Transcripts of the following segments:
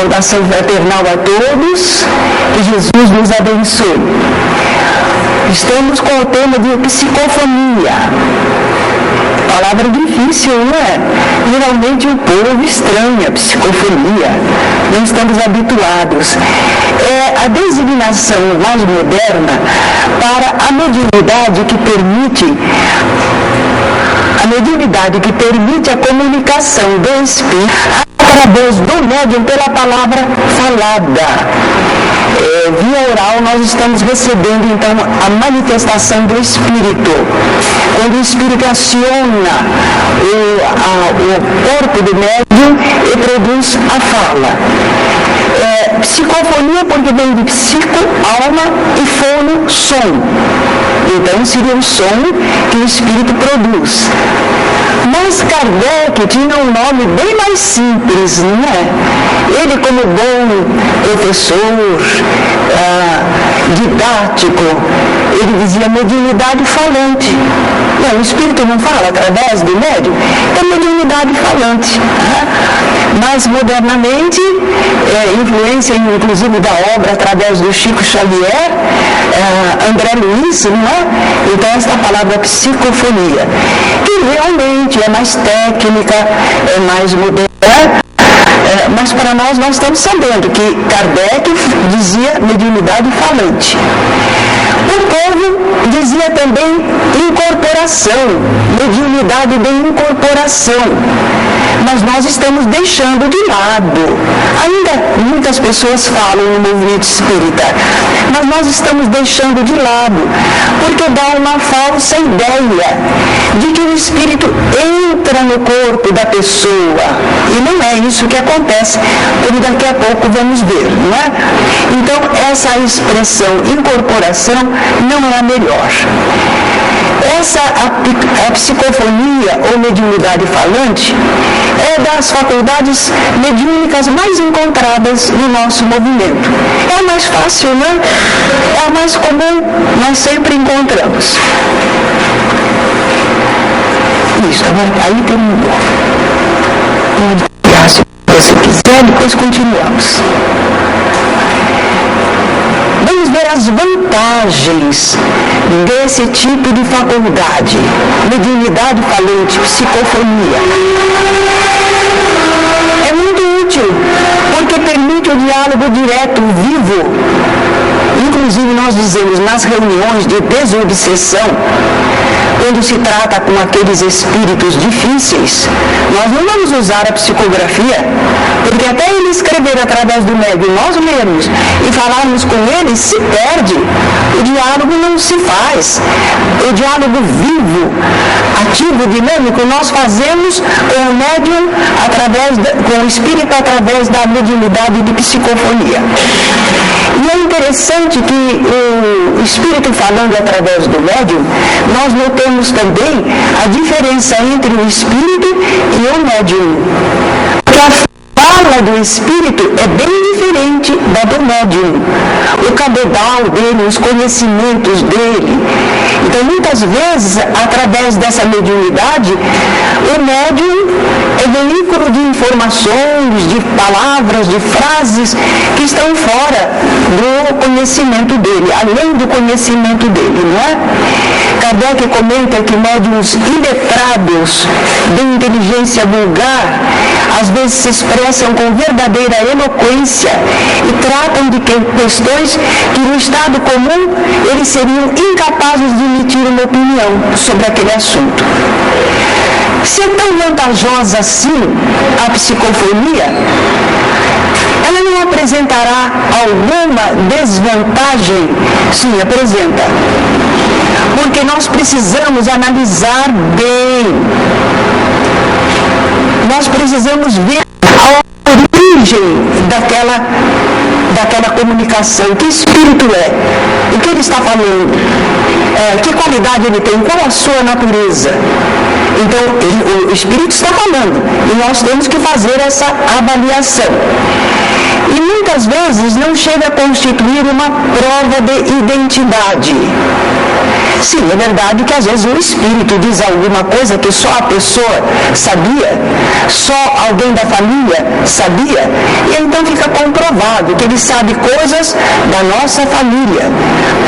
saudação fraternal a todos, que Jesus nos abençoe. Estamos com o tema de psicofonia. Palavra difícil, não é? Geralmente o povo estranha psicofonia, não estamos habituados. É a designação mais moderna para a mediunidade que permite a comunicação do espírito através do médium pela palavra falada. Via oral nós estamos recebendo então a manifestação do Espírito. Quando o Espírito aciona o corpo do médium e produz a fala. Psicofonia porque vem de psico, alma, e fono, som. Então seria o som que o Espírito produz. Mas Kardec tinha um nome bem mais simples, não é? Ele, como bom professor, didático, ele dizia mediunidade falante. Não, o Espírito não fala através do médium, é mediunidade falante. Mas modernamente, influência inclusive da obra através do Chico Xavier, André Luiz, não é? Então esta palavra psicofonia, que realmente é mais técnica, é mais moderna, mas para nós estamos sabendo que Kardec dizia mediunidade falante. O povo dizia também incorporação, mediunidade de incorporação. Mas nós estamos deixando de lado. Ainda muitas pessoas falam no movimento espírita, mas nós estamos deixando de lado, porque dá uma falsa ideia de que o espírito entra no corpo da pessoa. E não é isso que acontece, como daqui a pouco vamos ver, não é? Então, essa expressão incorporação não é a melhor. A psicofonia ou mediunidade falante é das faculdades mediúnicas mais encontradas no nosso movimento. É a mais fácil, né? É a mais comum, nós sempre encontramos. Isso, aí tem se você quiser, depois continuamos. Vamos ver as vantagens desse tipo de faculdade, mediunidade falante, psicofonia. É muito útil, porque permite o diálogo direto, vivo. Inclusive nós dizemos nas reuniões de desobsessão, quando se trata com aqueles espíritos difíceis, nós não vamos usar a psicografia, porque até ele escrever através do médium, nós lermos e falarmos com ele, se perde. O diálogo não se faz. O diálogo vivo, ativo, dinâmico, nós fazemos com o médium, com o espírito através da mediunidade de psicofonia. E é interessante que o espírito falando através do médium, nós notamos também a diferença entre o espírito e o médium. Porque a fala do espírito é bem diferente da do médium. O cabedal dele, os conhecimentos dele. Então, muitas vezes, através dessa mediunidade, o médium é veículo de informações, de palavras, de frases que estão fora do conhecimento dele, além do conhecimento dele, não é? Kardec comenta que médiuns iletrados de inteligência vulgar às vezes se expressam com verdadeira eloquência e tratam de questões que no estado comum eles seriam incapazes de emitir uma opinião sobre aquele assunto. Se é tão vantajosa assim a psicofonia, ela não apresentará alguma desvantagem? Sim, apresenta. Porque nós precisamos analisar bem. Nós precisamos ver a origem daquela comunicação. Que espírito é? O que ele está falando? Que qualidade ele tem? Qual a sua natureza? Então, o espírito está falando. E nós temos que fazer essa avaliação. E muitas vezes não chega a constituir uma prova de identidade. Sim, é verdade que às vezes o espírito diz alguma coisa que só a pessoa sabia, só alguém da família sabia, e então fica comprovado que ele sabe coisas da nossa família.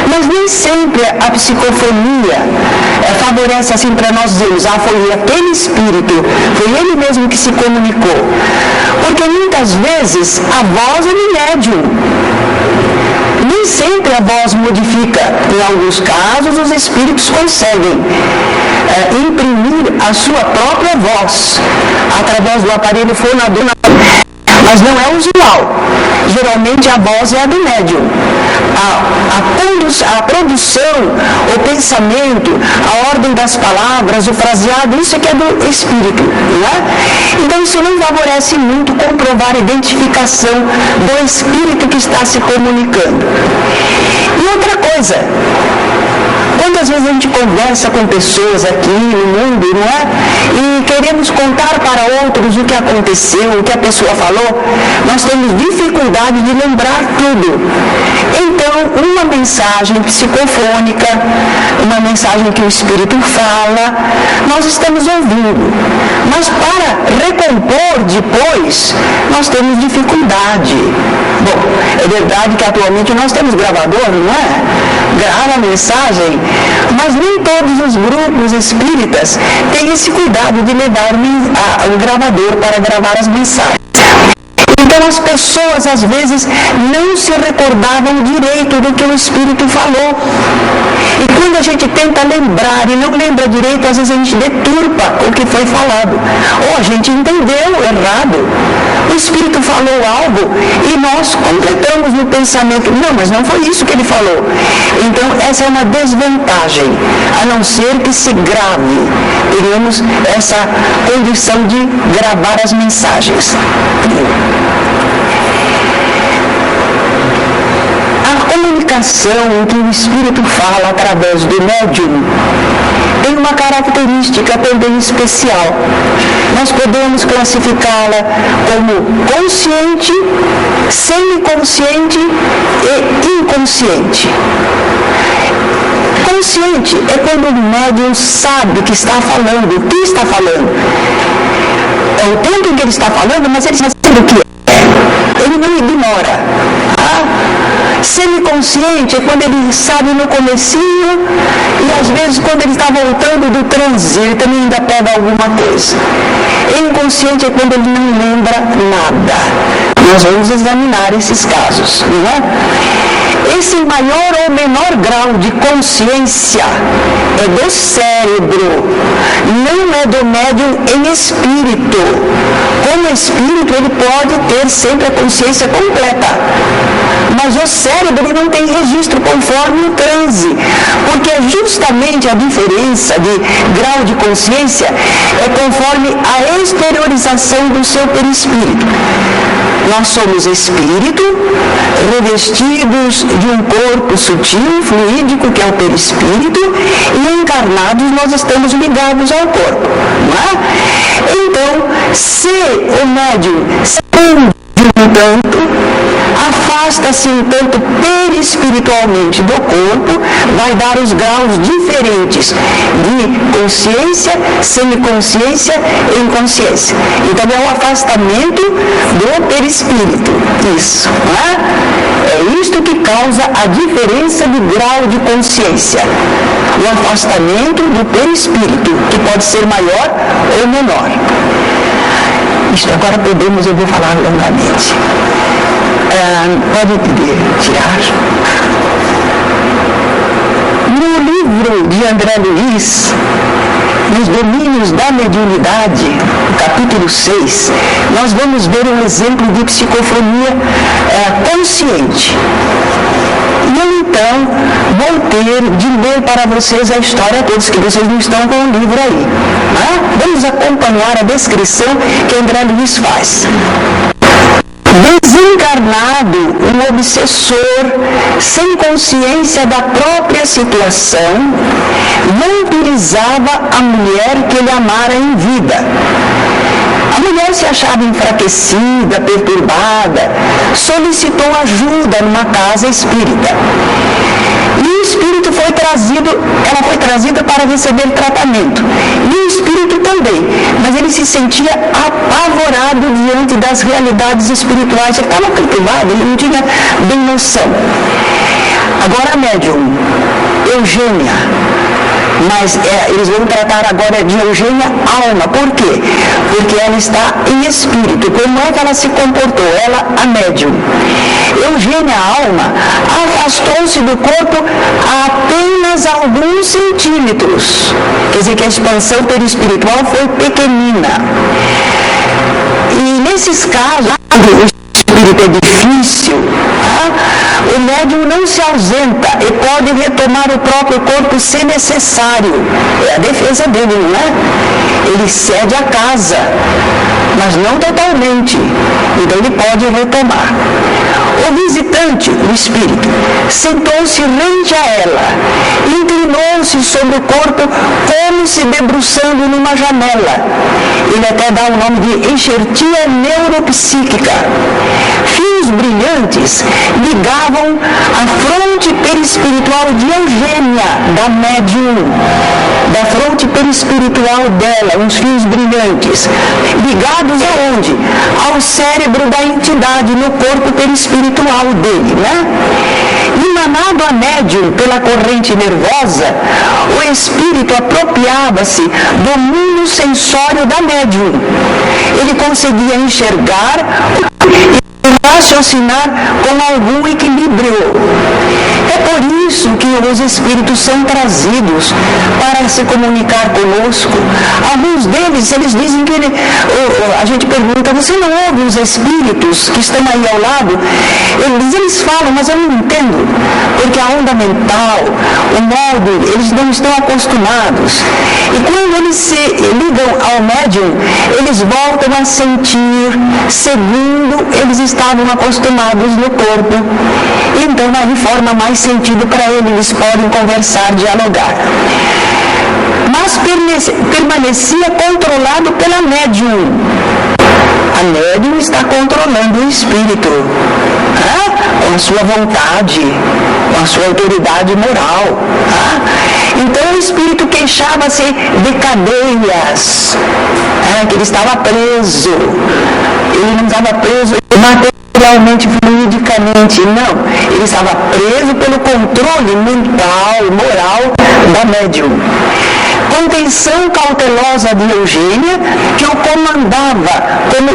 Mas nem sempre a psicofonia favorece assim para nós dizermos, foi aquele espírito, foi ele mesmo que se comunicou. Porque muitas vezes a voz é do médium. Nem sempre a voz modifica. Em alguns casos, os espíritos conseguem imprimir a sua própria voz através do aparelho fonador, mas não é usual. Geralmente a voz é a do médium. A produção, o pensamento, a ordem das palavras, o fraseado, isso aqui é do espírito, não é? Então isso não favorece muito comprovar a identificação do espírito que está se comunicando. E outra coisa, quantas vezes a gente conversa com pessoas aqui no mundo, não é? E queremos contar para outros o que aconteceu, o que a pessoa falou, nós temos dificuldade de lembrar tudo. Então, uma mensagem psicofônica, uma mensagem que o Espírito fala, nós estamos ouvindo. Mas para recompor depois, nós temos dificuldade. Bom, é verdade que atualmente nós temos gravador, não é? Grava a mensagem, mas nem todos os grupos espíritas têm esse cuidado de levar um gravador para gravar as mensagens. Então as pessoas às vezes não se recordavam direito do que o Espírito falou. E quando a gente tenta lembrar e não lembra direito, às vezes a gente deturpa o que foi falado. Ou a gente entendeu errado. O Espírito falou algo e nós completamos no pensamento. Não, mas não foi isso que ele falou. Então essa é uma desvantagem, a não ser que se grave. Tenhamos essa condição de gravar as mensagens. A comunicação em que o Espírito fala através do médium tem uma característica também especial. Nós podemos classificá-la como consciente, semiconsciente e inconsciente. Consciente é quando o médium sabe que está falando, o que está falando. É o tempo em que ele está falando, mas ele sabe o que é. Ele não ignora. Semiconsciente é quando ele sabe no comecinho e às vezes quando ele está voltando do transe, ele também ainda pega alguma coisa. Inconsciente é quando ele não lembra nada. Nós vamos examinar esses casos, não é? Esse maior ou menor grau de consciência é do cérebro, não é do médium em espírito. Como espírito, ele pode ter sempre a consciência completa, mas o cérebro ele não tem registro conforme o transe, porque é justamente a diferença de grau de consciência é conforme a exteriorização do seu perispírito. Nós somos espírito, revestidos de um corpo sutil, fluídico, que é o perispírito, e encarnados nós estamos ligados ao corpo, não é? Então, se o médium se um tanto, afasta-se um tanto perispiritualmente do corpo, vai dar os graus diferentes de consciência, semiconsciência e inconsciência. Então é o afastamento do perispírito. Isso, não é? É isto que causa a diferença de grau de consciência. O afastamento do perispírito, que pode ser maior ou menor. Isto agora eu vou falar longamente. Pode pedir, tirar. No livro de André Luiz, nos domínios da mediunidade, no capítulo 6, nós vamos ver um exemplo de psicofonia consciente. E eu então vou ter de ler para vocês a história todos, que vocês não estão com o livro aí. Vamos acompanhar a descrição que André Luiz faz. Desencarnado, um obsessor sem consciência da própria situação, vampirizava a mulher que ele amara em vida. A mulher se achava enfraquecida, perturbada, solicitou ajuda numa casa espírita. E o espírito foi ela foi trazida para receber tratamento. E o espírito também. Mas ele se sentia apavorado diante das realidades espirituais. Ele estava perturbado, ele não tinha bem noção. Agora a médium, Eugênia, mas eles vão tratar agora de Eugênia alma. Por quê? Porque ela está em espírito. Como é que ela se comportou? Ela, a médium. Eugênia alma afastou-se do corpo a apenas alguns centímetros. Quer dizer que a expansão perispiritual foi pequenina. E nesses casos, o espírito é difícil, o médium não se ausenta e pode retomar o próprio corpo se necessário. É a defesa dele, não é? Ele cede a casa, mas não totalmente. Então ele pode retomar. O visitante, o espírito, sentou-se rente a ela, inclinou-se sobre o corpo como se debruçando numa janela. Ele até dá o nome de enxertia neuropsíquica. Fios brilhantes ligavam a fronte perispiritual de Eugênia, da médium, da fronte perispiritual dela, uns fios brilhantes, ligados aonde? Ao cérebro da entidade, no corpo perispiritual dele, né? Emanado a médium pela corrente nervosa, o espírito apropriava-se do mundo sensório da médium. Ele conseguia enxergar e raciocinar com algum equilíbrio. É por isso que os espíritos são trazidos para se comunicar conosco. Alguns deles, eles dizem que a gente pergunta, você não ouve os espíritos que estão aí ao lado? Eles falam, mas eu não entendo, porque a onda mental, o modo, eles não estão acostumados. E quando eles se ligam ao médium, eles voltam a sentir segundo eles estavam acostumados no corpo. Então aí forma mais sentido para eles podem conversar, dialogar. Mas permanecia controlado pela médium. A médium está controlando o espírito, com a sua vontade, com a sua autoridade moral. Então o espírito queixava-se de cadeias, que ele estava preso. Ele não estava preso materialmente, fluidicamente, não. Ele estava preso pelo controle mental, moral da médium. Contenção cautelosa de Eugênia, que o comandava como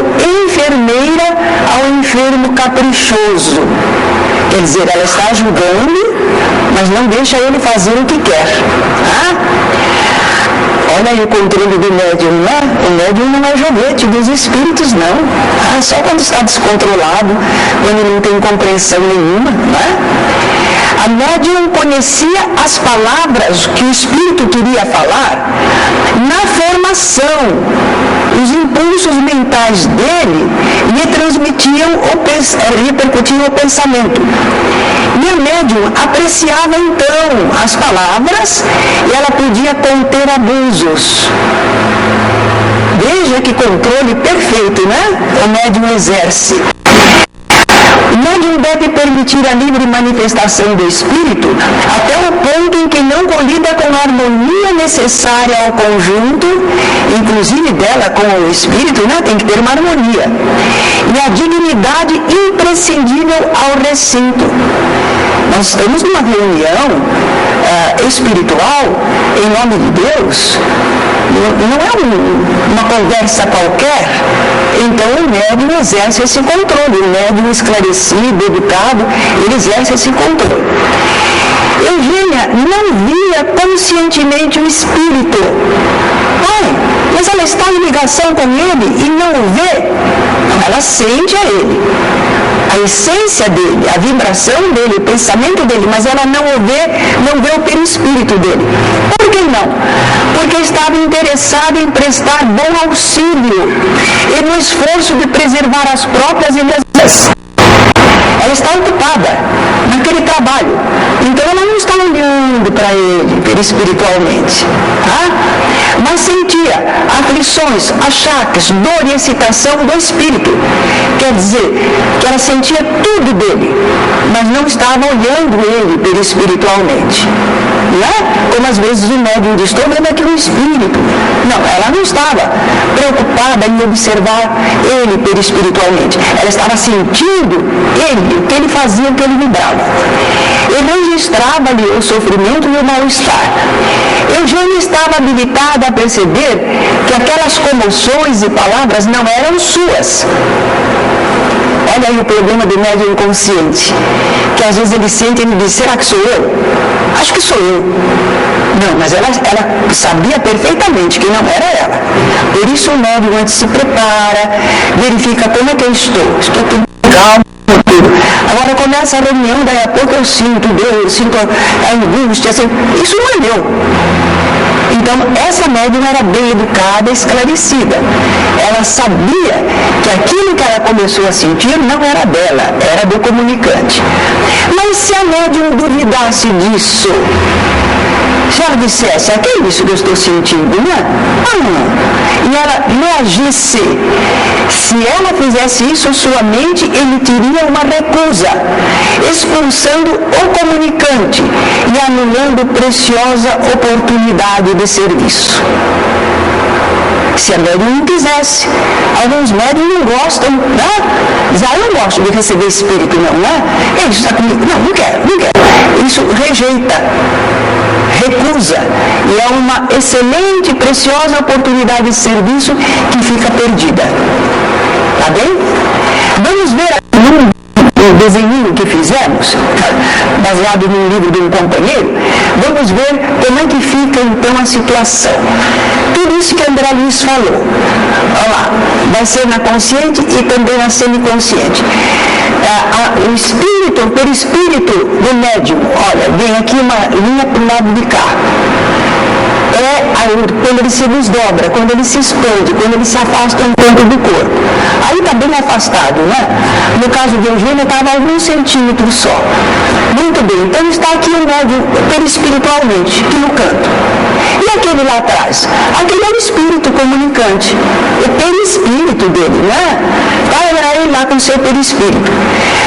enfermeira ao enfermo caprichoso. Quer dizer, ela está ajudando, mas não deixa ele fazer o que quer. Olha aí o controle do médium, né? O médium não é joguete dos espíritos, não. Só quando está descontrolado, quando não tem compreensão nenhuma, né? A médium conhecia as palavras que o espírito queria falar na formação. Os impulsos mentais dele lhe transmitiam repercutiam o pensamento. E a médium apreciava então as palavras e ela podia conter abusos. Veja que controle perfeito, né? O médium exerce. O médium deve permitir a livre manifestação do espírito até o ponto em que não colida com a harmonia necessária ao conjunto, inclusive dela com o espírito, né? Tem que ter uma harmonia. E a dignidade imprescindível ao recinto. Nós estamos numa reunião espiritual em nome de Deus. Não é uma conversa qualquer. Então o médium exerce esse controle. O médium esclarecido, educado, ele exerce esse controle. Eugênia não via conscientemente o espírito. Mas ela está em ligação com ele e não o vê? Não, ela sente a ele. A essência dele, a vibração dele, o pensamento dele, mas ela não o vê, não vê o perispírito dele. Por que não? Porque estava interessada em prestar bom auxílio e no esforço de preservar as próprias energias. Ela está ocupada naquele trabalho. Então ela não está olhando para ele perispiritualmente. mas sentia aflições, achaques, dor e excitação do espírito. Quer dizer, que ela sentia tudo dele, mas não estava olhando ele perispiritualmente. Não é? Como às vezes o médium diz, estou vendo aqui um espírito. Não, ela não estava preocupada em observar ele perispiritualmente. Ela estava sentindo ele, o que ele fazia, o que ele vibrava. Ele registrava ali o sofrimento e o mal-estar. Eugênia estava habilitada a perceber que aquelas comoções e palavras não eram suas. Olha aí o problema do médium inconsciente, que às vezes ele sente e ele diz, será que sou eu? Acho que sou eu. Não, mas ela sabia perfeitamente que não era ela. Por isso o médium antes se prepara, verifica como é que eu estou. Estou tudo calmo, tudo. Agora começa a reunião, daí a pouco eu sinto dor, eu sinto a angústia, assim, isso não é meu. Então, essa médium era bem educada, esclarecida. Ela sabia que aquilo que ela começou a sentir não era dela, era do comunicante. Mas se a médium duvidasse disso, se ela dissesse, que é isso que eu estou sentindo, né? E ela reagisse, se ela fizesse isso, sua mente emitiria uma recusa, expulsando o comunicante e anulando preciosa oportunidade de serviço. Se a médium não quisesse, alguns médiums não gostam, né? Eu não gosto de receber espírito, não, né? Ele está comigo, não quero. Isso rejeita, recusa, e é uma excelente, preciosa oportunidade de serviço que fica perdida. Tá bem? Vamos ver o desenho que fizemos, baseado num livro de um companheiro. Vamos ver como é que fica então a situação. Tudo isso que André Luiz falou, olha lá, vai ser na consciente e também na semiconsciente. O espírito, o perispírito do médium, olha, vem aqui uma linha para o lado de cá. Quando ele se desdobra, quando ele se expande, quando ele se afasta um pouco do corpo. Aí está bem afastado, né? No caso de Eugênia, estava a alguns centímetros só. Muito bem, então está aqui o médium perispiritualmente, aqui no canto. E aquele lá atrás? Aquele é o espírito comunicante. O perispírito dele, né? Vai ele lá com o seu perispírito.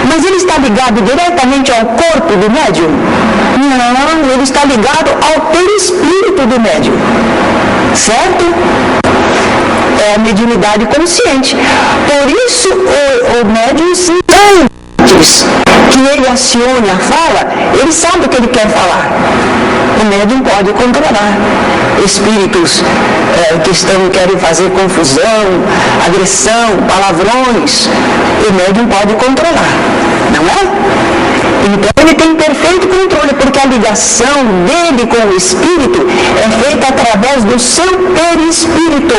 Mas ele está ligado diretamente ao corpo do médium? Não, ele está ligado ao perispírito do médium. Certo? É a mediunidade consciente. Por isso o médium se antes que ele acione a fala, ele sabe o que ele quer falar. O médium pode controlar espíritos que querem fazer confusão, agressão, palavrões. O médium pode controlar, não é? Então ele tem perfeito controle, porque a ligação dele com o espírito é feita através do seu perispírito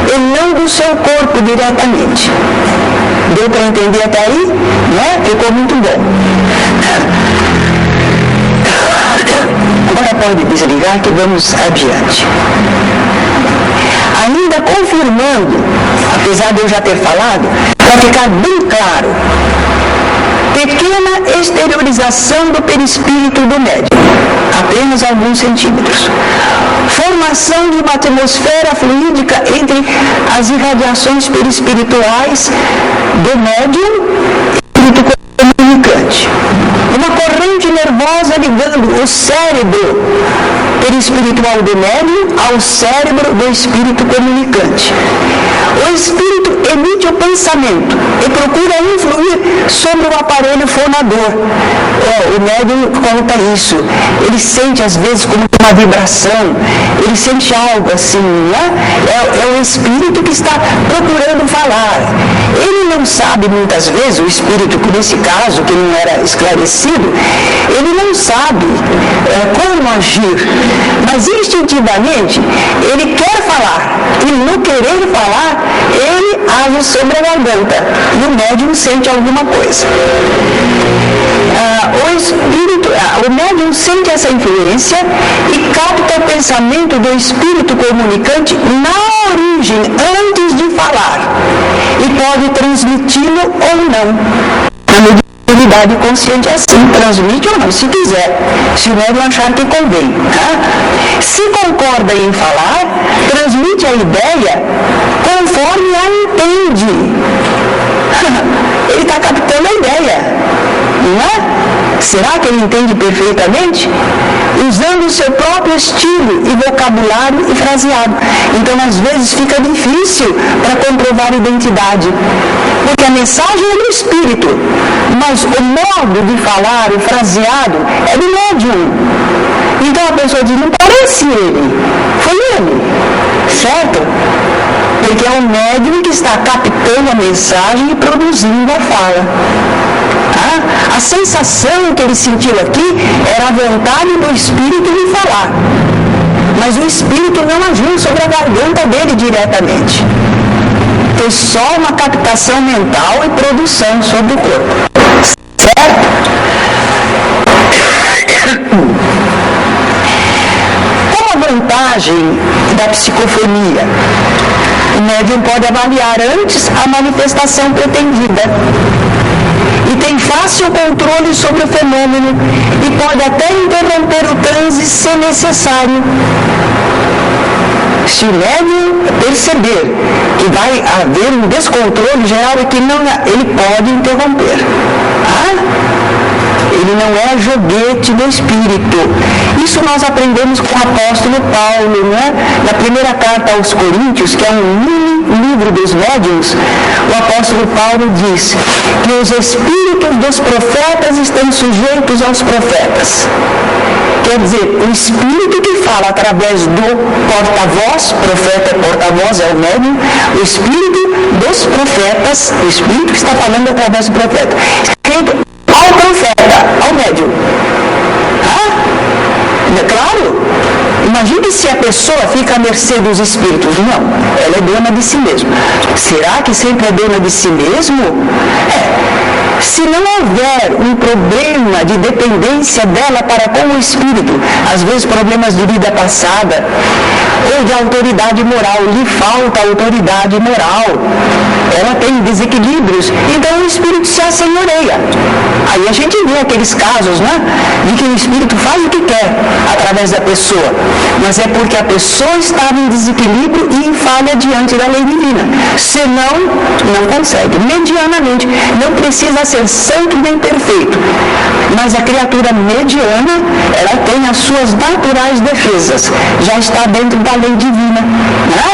e não do seu corpo diretamente. Deu para entender até aí? Né? Ficou muito bom. Agora pode desligar que vamos adiante. Ainda confirmando, apesar de eu já ter falado, para ficar bem claro, pequena exteriorização do perispírito do médium, apenas alguns centímetros. Formação de uma atmosfera fluídica entre as irradiações perispirituais do médium e do comunicante. Uma corrente nervosa ligando o cérebro perispiritual do médium ao cérebro do espírito comunicante. O espírito emite o pensamento e procura influir sobre o aparelho fonador. O médium conta isso. Ele sente às vezes como uma vibração, ele sente algo assim, né? É o espírito que está procurando falar. Ele não sabe muitas vezes, o espírito, nesse caso, que não era esclarecido, ele não sabe como agir, mas instintivamente ele quer falar, e no querer falar, ele age sobre a garganta, e o médium sente alguma coisa. O médium sente essa influência e capta o pensamento do espírito comunicante na origem, antes de falar, e pode transmiti-lo ou não, na medida atividade consciente assim, transmite ou não, se quiser, se o médium achar que convém. Tá? Se concorda em falar, transmite a ideia conforme a entende. Ele está captando a ideia, não é? Será que ele entende perfeitamente? Usando o seu próprio estilo e vocabulário e fraseado. Então, às vezes, fica difícil para comprovar a identidade. Porque a mensagem é do espírito, mas o modo de falar, o fraseado, é do médium. Então, a pessoa diz, não parece ele, foi ele, certo? Porque é o médium que está captando a mensagem e produzindo a fala. A sensação que ele sentiu aqui era a vontade do espírito de falar. Mas o espírito não agiu sobre a garganta dele diretamente. Foi só uma captação mental e produção sobre o corpo. Certo? Qual a vantagem da psicofonia? O médium pode avaliar antes a manifestação pretendida. E tem fácil controle sobre o fenômeno e pode até interromper o transe se necessário. Se o médium perceber que vai haver um descontrole geral e que não, ele pode interromper. Ele não é joguete do espírito. Isso nós aprendemos com o apóstolo Paulo, né? Na primeira carta aos Coríntios, que é um mini livro dos médiuns, o apóstolo Paulo diz que os espíritos dos profetas estão sujeitos aos profetas. Quer dizer, o espírito que fala através do porta-voz, profeta é porta-voz, é o médium, o espírito dos profetas, o espírito que está falando através do profeta, ao profeta, ao médium. É claro? Imagine se a pessoa fica à mercê dos espíritos. Não, ela é dona de si mesma. Será que sempre é dona de si mesmo? Se não houver um problema de dependência dela para com o espírito, às vezes problemas de vida passada, ou de autoridade moral, lhe falta autoridade moral, ela tem desequilíbrios, então o espírito se assenhoreia. Aí a gente vê aqueles casos, né, de que o espírito faz o que quer através da pessoa, mas é porque a pessoa estava em desequilíbrio e em falha diante da lei divina. Senão, não consegue. Medianamente, não precisa ser santo nem perfeito, mas a criatura mediana, ela tem as suas naturais defesas, já está dentro da lei divina, né?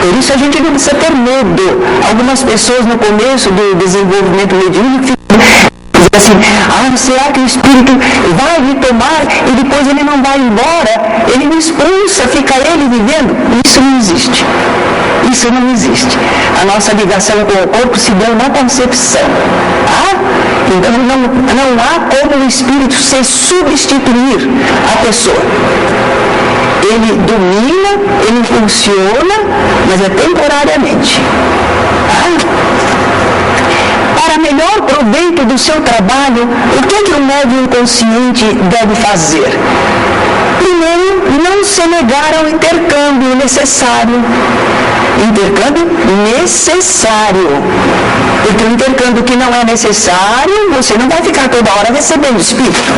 Por isso a gente não precisa ter medo. Algumas pessoas no começo do desenvolvimento mediúnico dizem assim, será que o espírito vai me tomar e depois ele não vai embora? Ele me expulsa, fica ele vivendo? Isso não existe. Isso não existe. A nossa ligação com o corpo se deu na concepção. Então não há como o espírito se substituir à pessoa. Ele domina, ele funciona, mas é temporariamente. Para melhor proveito do seu trabalho, o que o médium inconsciente deve fazer? Primeiro, não se negar ao intercâmbio necessário. Intercâmbio necessário. Porque o intercâmbio que não é necessário, você não vai ficar toda hora recebendo espírito.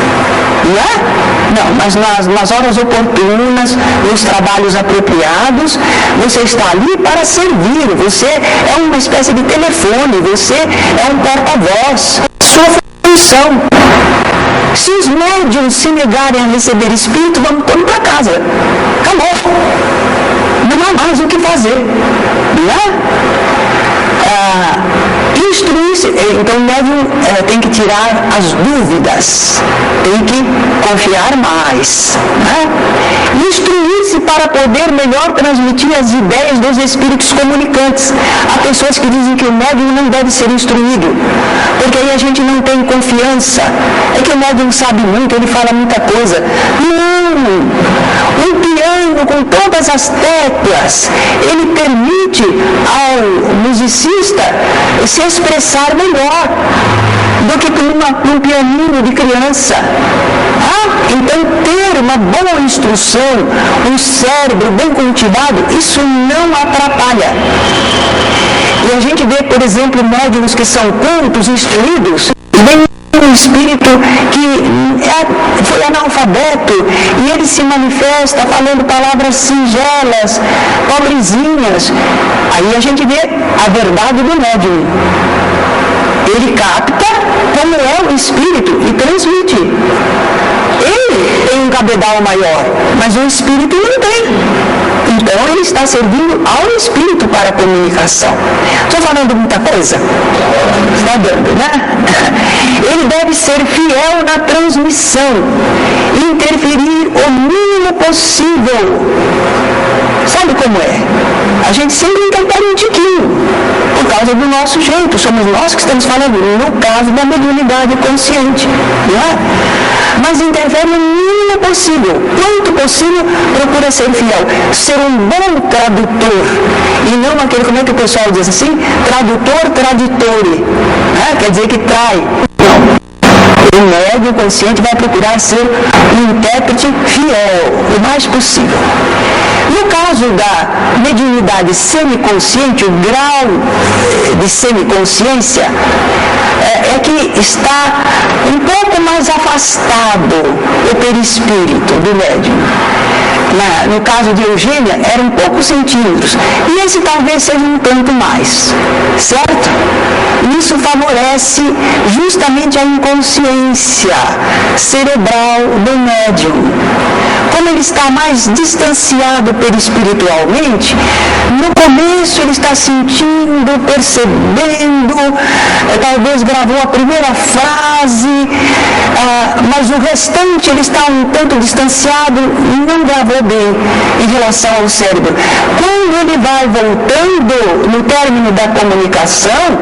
Não é? Não, mas nas horas oportunas, nos trabalhos apropriados, você está ali para servir. Você é uma espécie de telefone, você é um porta-voz. Sua função. Se os médiuns se negarem a receber espírito, vamos para casa. Acabou. Não há mais o que fazer. Não é? Instruir-se, então o médium tem que tirar as dúvidas, tem que confiar mais, né? Instruir-se para poder melhor transmitir as ideias dos espíritos comunicantes. Há pessoas que dizem que o médium não deve ser instruído, porque aí a gente não tem confiança, é que o médium sabe muito, ele fala muita coisa. Não! Um piano com todas as teclas, ele permite ao musicista se expressar melhor do que um pianinho de criança. Então ter uma boa instrução, um cérebro bem cultivado, isso não atrapalha. E a gente vê, por exemplo, médiuns que são cultos, instruídos, E vem um espírito que foi analfabeto e ele se manifesta falando palavras singelas, pobrezinhas. Aí a gente vê a verdade do médium. Ele capta como é o espírito e transmite. Ele tem um cabedal maior, mas o espírito não tem. Então ele está servindo ao espírito para a comunicação. Estou falando muita coisa? Está dando, né? Ele deve ser fiel na transmissão, interferir o mínimo possível. Sabe como é? A gente sempre interfere um tiquinho, por causa do nosso jeito. Somos nós que estamos falando, no caso da mediunidade consciente, não é? Mas interfere o mínimo possível. Quanto possível, procura ser fiel. Ser um bom tradutor. E não aquele, como é que o pessoal diz assim? Tradutor traditore. Né? Quer dizer que trai. Não. O médium consciente vai procurar ser um intérprete fiel, o mais possível. No caso da mediunidade semiconsciente, o grau de semiconsciência é que está um pouco mais afastado o perispírito do médium. No caso de Eugênia, eram poucos centímetros. E esse talvez seja um tanto mais. Certo? Isso favorece justamente a inconsciência cerebral do médium. Como ele está mais distanciado perispiritualmente, no começo ele está sentindo, percebendo, talvez gravou a primeira frase, mas o restante ele está um tanto distanciado e não gravou bem em relação ao cérebro. Quando ele vai voltando no término da comunicação,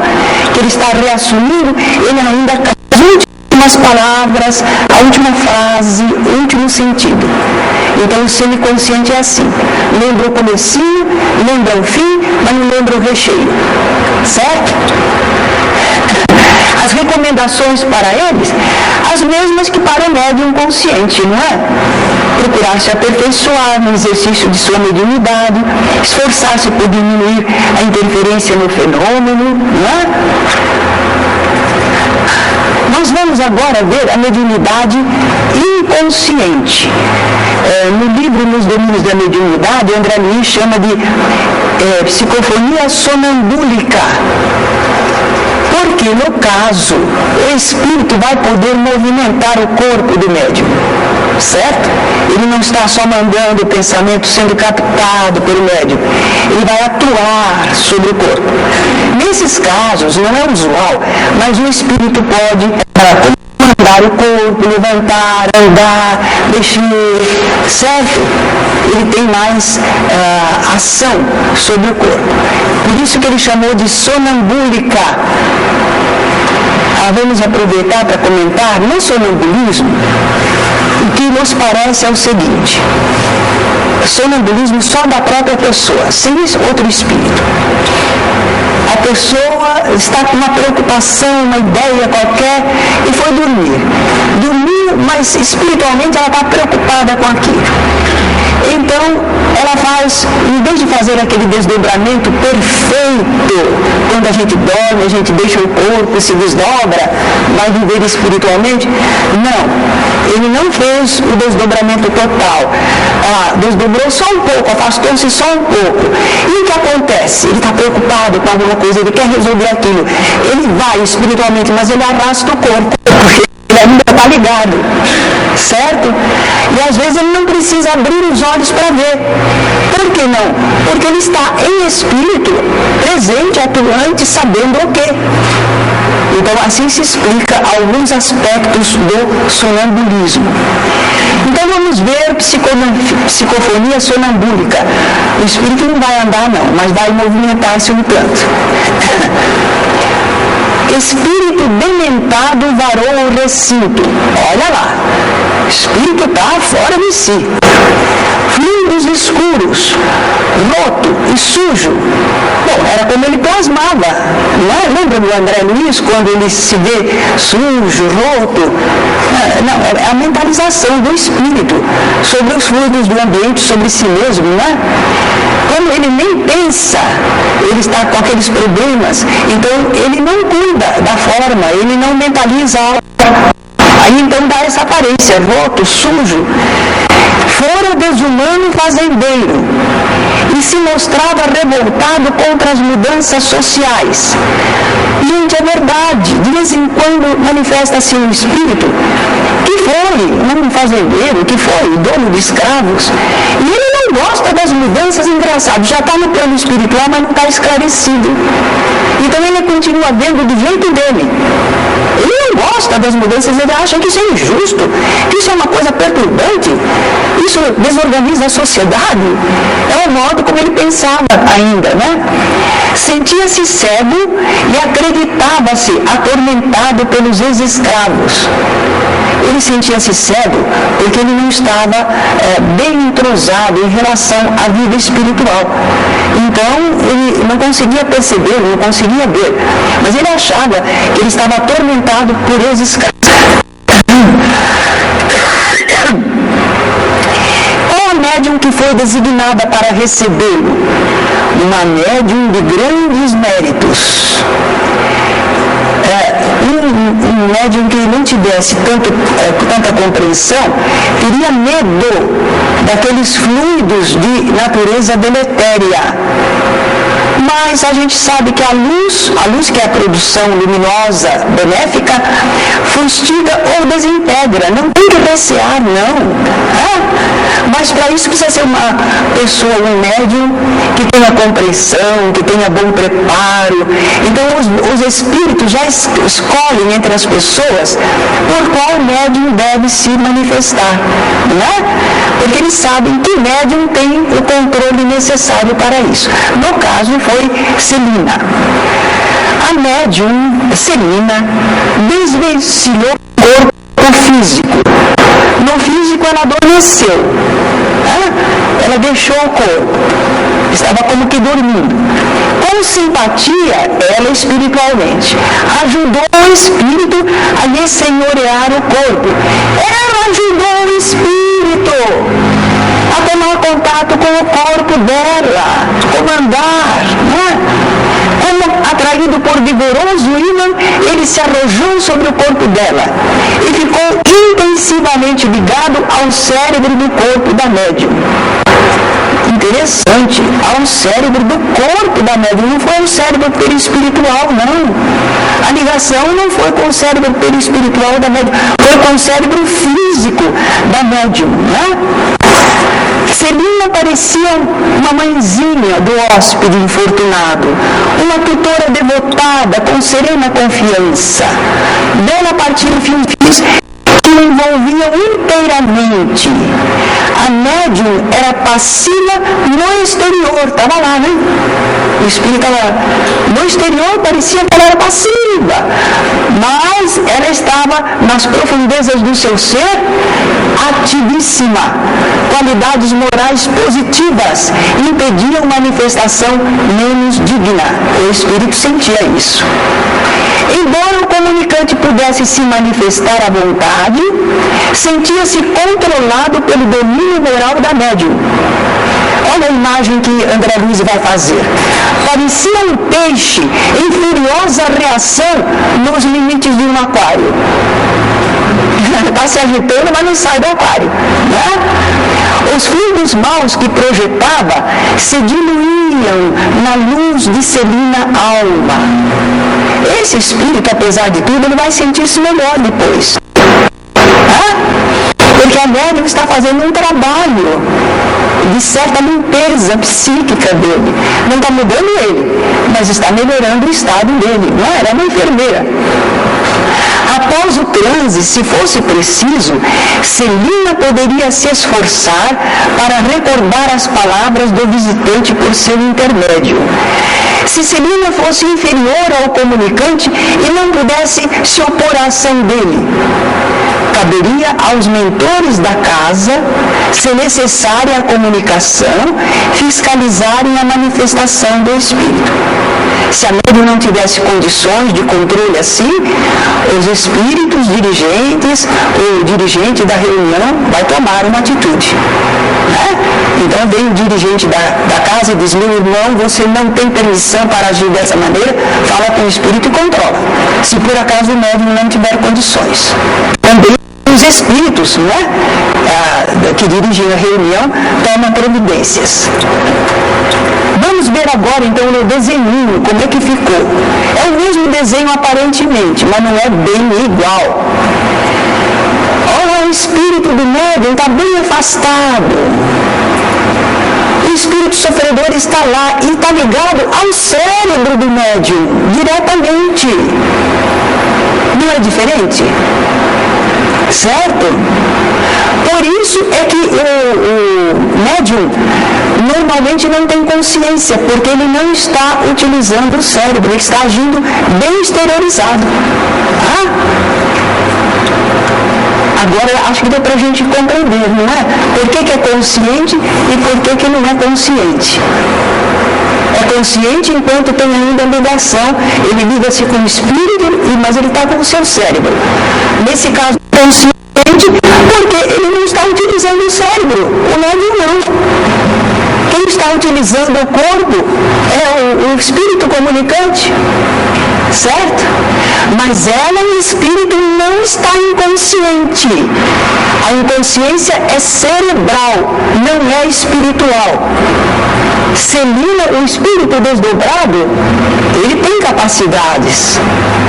que ele está reassumindo, ele ainda as últimas palavras, a última frase, o último sentido. Então o semiconsciente é assim. Lembra o comecinho, lembra o fim, mas não lembra o recheio. Certo? As recomendações para eles, as mesmas que para o médium consciente, não é? Procurar se aperfeiçoar no exercício de sua mediunidade, esforçar-se por diminuir a interferência no fenômeno, não é? Nós vamos agora ver a mediunidade inconsciente. No livro Nos Domínios da Mediunidade, André Luiz chama de psicofonia sonambúlica. Porque, no caso, o espírito vai poder movimentar o corpo do médium, certo? Ele não está só mandando o pensamento sendo captado pelo médium, ele vai atuar sobre o corpo. Nesses casos, não é usual, mas o espírito pode comandar o corpo, levantar, andar, mexer, certo? Ele tem mais ação sobre o corpo. Por isso que ele chamou de sonambúlica. Vamos aproveitar para comentar, no sonambulismo, o que nos parece é o seguinte: sonambulismo só da própria pessoa, sem outro espírito. A pessoa está com uma preocupação, uma ideia qualquer e foi dormir. Dormiu, mas espiritualmente ela está preocupada com aquilo. Então, ela faz, em vez de fazer aquele desdobramento perfeito, quando a gente dorme, a gente deixa o corpo, se desdobra, vai viver espiritualmente, não. Ele não fez o desdobramento total. Desdobrou só um pouco, afastou-se só um pouco. E o que acontece? Ele está preocupado com alguma coisa, ele quer resolver aquilo. Ele vai espiritualmente, mas ele arrasta o corpo, porque ele ainda está ligado, certo? E às vezes ele não precisa abrir os olhos para ver. Por que não? Porque ele está em espírito, presente, atuante, sabendo o quê? Então assim se explica alguns aspectos do sonambulismo. Então vamos ver psicofonia sonambúlica. O espírito não vai andar não, mas vai movimentar-se um tanto. Espírito dementado varou o recinto. Olha lá, o espírito está fora de si. Fluidos escuros, roto e sujo. Bom, era como ele plasmava, não é? Lembra do André Luiz, quando ele se vê sujo, roto? Não, é a mentalização do espírito sobre os fluidos do ambiente, sobre si mesmo, não é? como ele nem pensa, ele está com aqueles problemas, então ele não cuida da forma, ele não mentaliza a obra. Aí então dá essa aparência, roto, sujo. Fora desumano fazendeiro e se mostrava revoltado contra as mudanças sociais. Gente, é verdade, de vez em quando manifesta-se um espírito que foi um fazendeiro, que foi dono de escravos, e ele não gosta das mudanças, engraçado, já está no plano espiritual, mas não está esclarecido. Então ele continua vendo do jeito dele. Ele não gosta das mudanças, ele acha que isso é injusto, que isso é uma coisa perturbante, isso desorganiza a sociedade. É o modo como ele pensava ainda, né? Sentia-se cego e acreditava-se atormentado pelos ex-escravos. Ele sentia-se cego porque ele não estava bem entrosado em relação à vida espiritual. Então, ele não conseguia perceber, não conseguia ver. Mas ele achava que ele estava atormentado por ex-escravos. Qual a médium que foi designada para recebê-lo? Uma médium de grandes méritos. Um médium que não tivesse tanta compreensão, teria medo daqueles fluidos de natureza deletéria. Mas a gente sabe que a luz que é a produção luminosa benéfica, fustiga ou desintegra. Não tem que recear, não. Mas para isso precisa ser uma pessoa, um médium, que tenha compreensão, que tenha bom preparo. Então os espíritos já escolhem entre as pessoas por qual médium deve se manifestar, né? Porque eles sabem que médium tem o controle necessário para isso. No caso foi Celina. A médium Celina desvencilhou o corpo físico. No físico ela adormeceu, ela deixou o corpo, estava como que dormindo. Com simpatia, ela espiritualmente ajudou o espírito a lhe senhorear o corpo. Ela ajudou o espírito a tomar contato com o corpo dela, comandar, Como atraído por vigoroso ímã, ele se arrojou sobre o corpo dela e ficou intensivamente ligado ao cérebro do corpo da médium. Interessante, ao cérebro do corpo da médium, não foi o cérebro perispiritual, não. A ligação não foi com o cérebro perispiritual da médium, foi com o cérebro físico da médium, Celina parecia uma mãezinha do hóspede infortunado, uma tutora devotada com serena confiança. Dela partiram fios que o envolviam inteiramente. A médium era passiva no exterior, estava lá, né? O espírito estava no exterior, parecia que ela era passiva, mas ela estava nas profundezas do seu ser ativíssima. Qualidades morais positivas impediam manifestação menos digna. O espírito sentia isso. Embora o comunicante pudesse se manifestar à vontade, sentia-se controlado pelo domínio moral da médium. Olha a imagem que André Luiz vai fazer. Parecia um peixe em furiosa reação nos limites de um aquário. Está se agitando, mas não sai do aquário, Os fluidos maus que projetava se diluíam na luz de Celina alma. Esse espírito, apesar de tudo, ele vai sentir-se melhor depois. Porque a médium está fazendo um trabalho de certa limpeza psíquica dele. Não está mudando ele, mas está melhorando o estado dele. Era uma enfermeira. Após o transe, se fosse preciso, Celina poderia se esforçar para recordar as palavras do visitante por seu intermédio. Se Celina fosse inferior ao comunicante e não pudesse se opor à ação dele, caberia aos mentores da casa se necessária a comunicação, fiscalizarem a manifestação do Espírito. Se a médium não tivesse condições de controle assim, os espíritos dirigentes, o dirigente da reunião vai tomar uma atitude. Né? Então vem o dirigente da casa e diz: meu irmão, você não tem permissão para agir dessa maneira, fala com o espírito e controla. Se por acaso o médium não tiver condições. Também os espíritos, né, que dirigem a reunião, tomam providências. Vamos ver agora então no desenho como é que ficou. É o mesmo desenho aparentemente, mas não é bem igual. Olha, o espírito do médium está bem afastado. O espírito sofredor está lá e está ligado ao cérebro do médium, diretamente. Não é diferente? Certo? Por isso é que o médium normalmente não tem consciência, porque ele não está utilizando o cérebro, ele está agindo bem exteriorizado. Ah? Agora acho que deu para a gente compreender, não é? Por que é consciente e por que não é consciente. É consciente enquanto tem ainda a ligação, ele liga-se com o espírito, mas ele está com o seu cérebro. Nesse caso, consciente porque ele não está utilizando o cérebro, o médium não. Quem está utilizando o corpo é o espírito comunicante, certo? Mas ela, o espírito, não está inconsciente. A inconsciência é cerebral, não é espiritual. Celina, o espírito desdobrado, ele tem capacidades.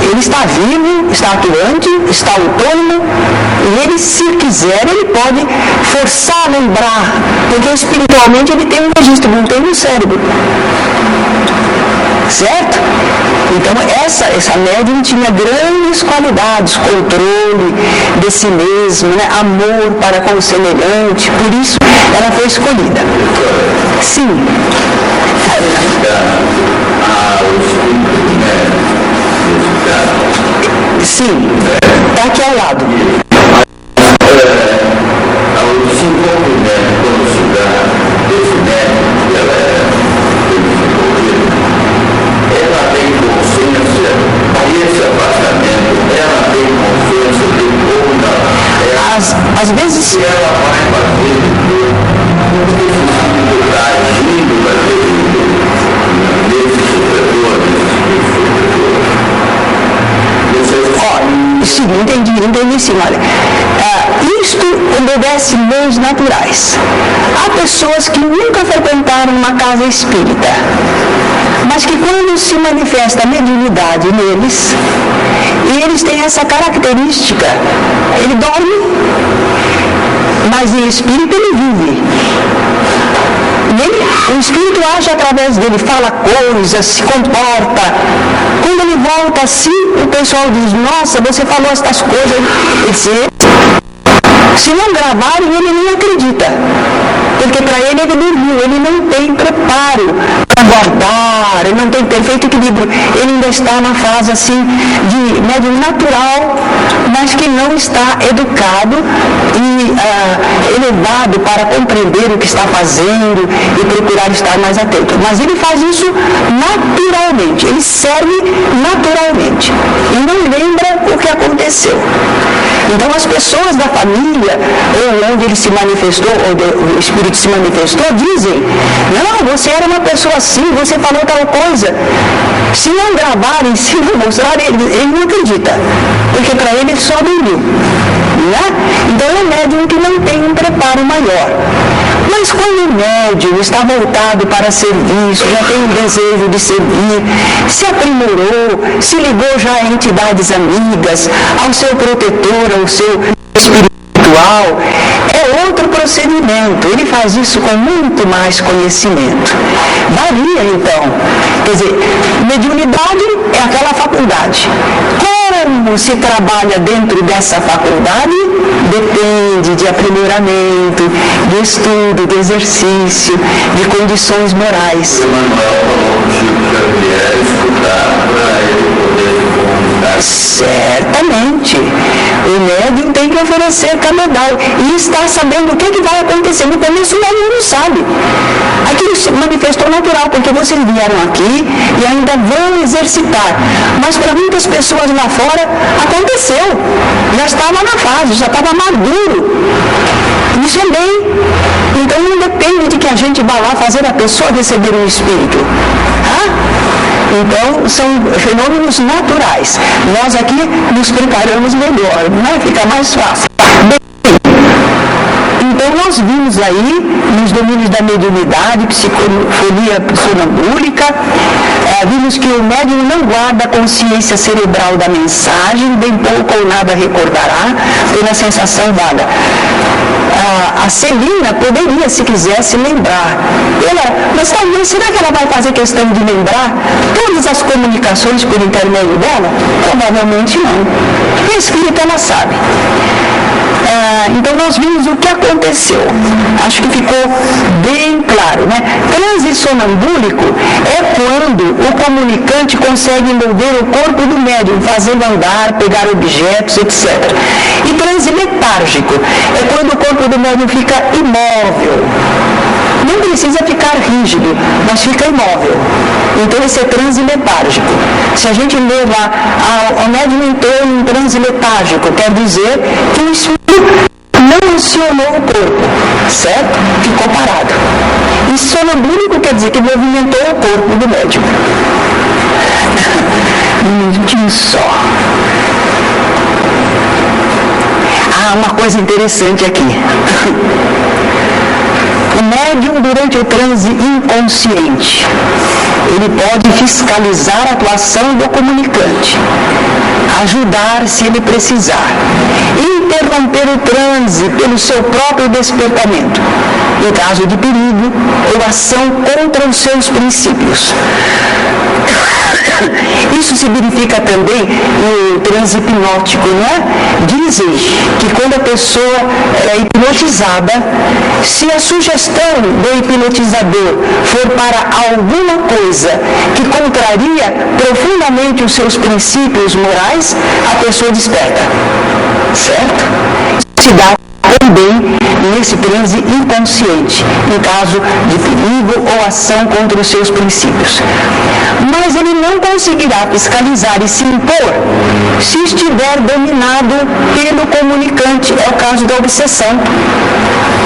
Ele está vivo, está atuante, está autônomo, e ele, se quiser, ele pode forçar a lembrar, porque espiritualmente ele tem um registro, não tem no cérebro. Certo? Então essa médium tinha grandes qualidades, controle de si mesmo, né? Amor para com o semelhante, por isso ela foi escolhida. Sim. Sim, está aqui ao lado. Às vezes ela vai fazer sim, entendi sim, olha. Isto obedece leis naturais. Há pessoas que nunca frequentaram uma casa espírita, mas que quando se manifesta a mediunidade neles, e eles têm essa característica, ele dorme, mas em espírito ele vive. O espírito age através dele, fala coisas, se comporta. Quando ele volta assim, o pessoal diz: nossa, você falou estas coisas. Ele diz: se não gravarem, ele nem acredita. Porque para ele dormiu, ele não tem preparo para guardar, ele não tem perfeito equilíbrio. Ele ainda está na fase assim de médium natural, mas que não está educado e elevado para compreender o que está fazendo e procurar estar mais atento. Mas ele faz isso naturalmente, ele serve naturalmente e não lembra o que aconteceu. Então as pessoas da família, ou onde ele se manifestou, ou o espírito se manifestou, dizem: não, você era uma pessoa assim, você falou tal coisa. Se não gravarem, se não mostrarem, ele não acredita, porque para ele só dormiu, né? Então é um médium que não tem um preparo maior. Mas quando o médium está voltado para serviço, já tem um desejo de servir, se aprimorou, se ligou já a entidades amigas, ao seu protetor, ao seu espiritual, é outro procedimento. Ele faz isso com muito mais conhecimento. Varia então. Quer dizer, mediunidade é aquela faculdade. Como se trabalha dentro dessa faculdade depende de aprimoramento, de estudo, de exercício, de condições morais. O Manuel falou que o Chico Xavier escutar para ele poder comunicar Certamente. O médium tem que oferecer cabedal e está sabendo o que vai acontecer. No começo o médium não sabe. Aquilo se manifestou natural, porque vocês vieram aqui e ainda vão exercitar. Mas para muitas pessoas lá fora, aconteceu. Já estava na fase, já estava maduro. Isso é bem. Então não depende de que a gente vá lá fazer a pessoa receber um espírito. Então são fenômenos naturais. Nós aqui nos preparamos melhor, né? Fica mais fácil. Então nós vimos aí, nos domínios da mediunidade, psicofonia sonambúlica, vimos que o médium não guarda a consciência cerebral da mensagem, bem pouco ou nada recordará, pela sensação vaga. A Celina poderia, se quisesse, lembrar. Mas talvez, será que ela vai fazer questão de lembrar todas as comunicações por intermédio dela? Provavelmente não. O espírito ela sabe. Então nós vimos o que aconteceu. Acho que ficou bem claro, né? Transe sonambúlico é quando o comunicante consegue envolver o corpo do médium, fazendo andar, pegar objetos, etc. E transe letárgico é quando o corpo do médium fica imóvel. Não precisa ficar rígido, mas fica imóvel. Então esse é transe letárgico. Se a gente ler lá, o médium entrou em transe letárgico, quer dizer que o espírito não acionou o corpo, certo? Ficou parado. E sonambúlico quer dizer que movimentou o corpo do médium. Um minutinho só. Uma coisa interessante aqui. O médium, durante o transe inconsciente, ele pode fiscalizar a atuação do comunicante, ajudar se ele precisar, interromper o transe pelo seu próprio despertamento, em caso de perigo ou ação contra os seus princípios. Isso significa também o transe hipnótico, não é? Dizem que quando a pessoa é hipnotizada, se a sugestão do hipnotizador for para alguma coisa que contraria profundamente os seus princípios morais, a pessoa desperta. Certo? Se dá também nesse transe inconsciente, em caso de perigo ou ação contra os seus princípios. Mas ele não conseguirá fiscalizar e se impor se estiver dominado pelo comunicante, é o caso da obsessão.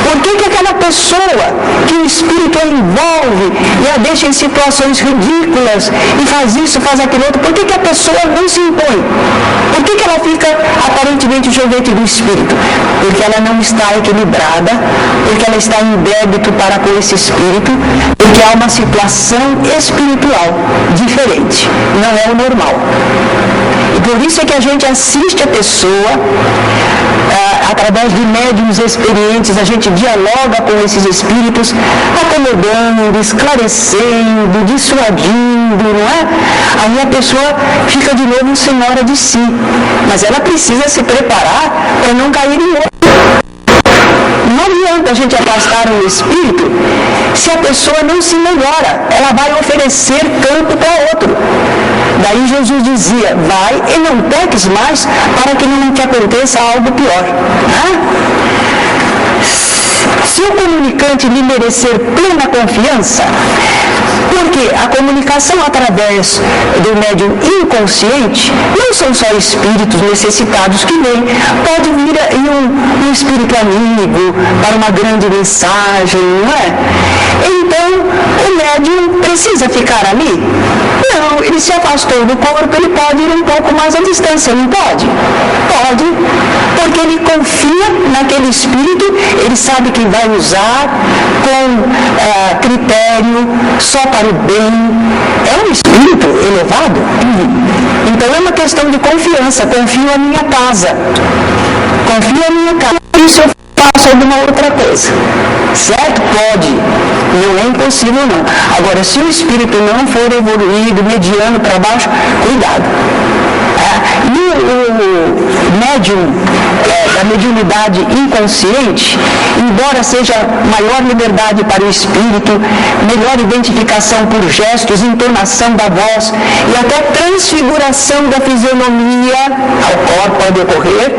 Por que aquela pessoa que o espírito a envolve e a deixa em situações ridículas e faz isso, faz aquilo outro, por que a pessoa não se impõe? Por que ela fica aparentemente joguete do espírito? Porque ela não está equilibrada, porque ela está em débito para com esse espírito, porque há uma situação espiritual diferente, não é o normal. E por isso é que a gente assiste a pessoa, através de médiuns experientes, a gente dialoga com esses espíritos, acomodando, esclarecendo, dissuadindo, não é? Aí a pessoa fica de novo senhora de si, mas ela precisa se preparar para não cair em outro. Não adianta a gente afastar um espírito se a pessoa não se melhora, ela vai oferecer campo para outro. Daí Jesus dizia, vai e não peques mais para que não te aconteça algo pior. Se o comunicante lhe merecer plena confiança, porque a comunicação através do médium inconsciente não são só espíritos necessitados que vêm, pode vir um espírito amigo para uma grande mensagem, não é? Então, o médium precisa ficar ali? Não, ele se afastou do corpo, ele pode ir um pouco mais à distância, não pode? Pode, porque ele confia naquele espírito, ele sabe que vai usar com critério, só para o bem. É um espírito elevado? Então é uma questão de confiança. Confio a minha casa. Confio a minha casa. Isso eu faço alguma outra coisa. Certo? Pode. Não é impossível, não. Agora, se o espírito não for evoluído, mediano para baixo, cuidado. o médium da mediunidade inconsciente, embora seja maior liberdade para o espírito, melhor identificação por gestos, entonação da voz e até transfiguração da fisionomia ao corpo pode ocorrer,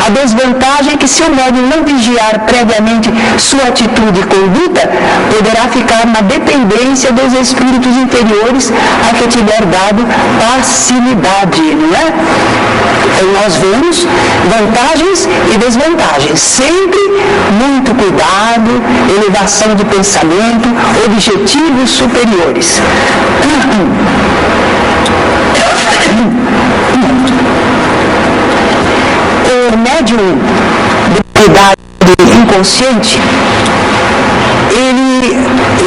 a desvantagem é que se o médium não vigiar previamente sua atitude e conduta, poderá ficar na dependência dos espíritos inferiores a que tiver dado facilidade, não é? Então nós vemos vantagens e desvantagens, sempre muito cuidado, elevação de pensamento, objetivos superiores. O médium de idade inconsciente, ele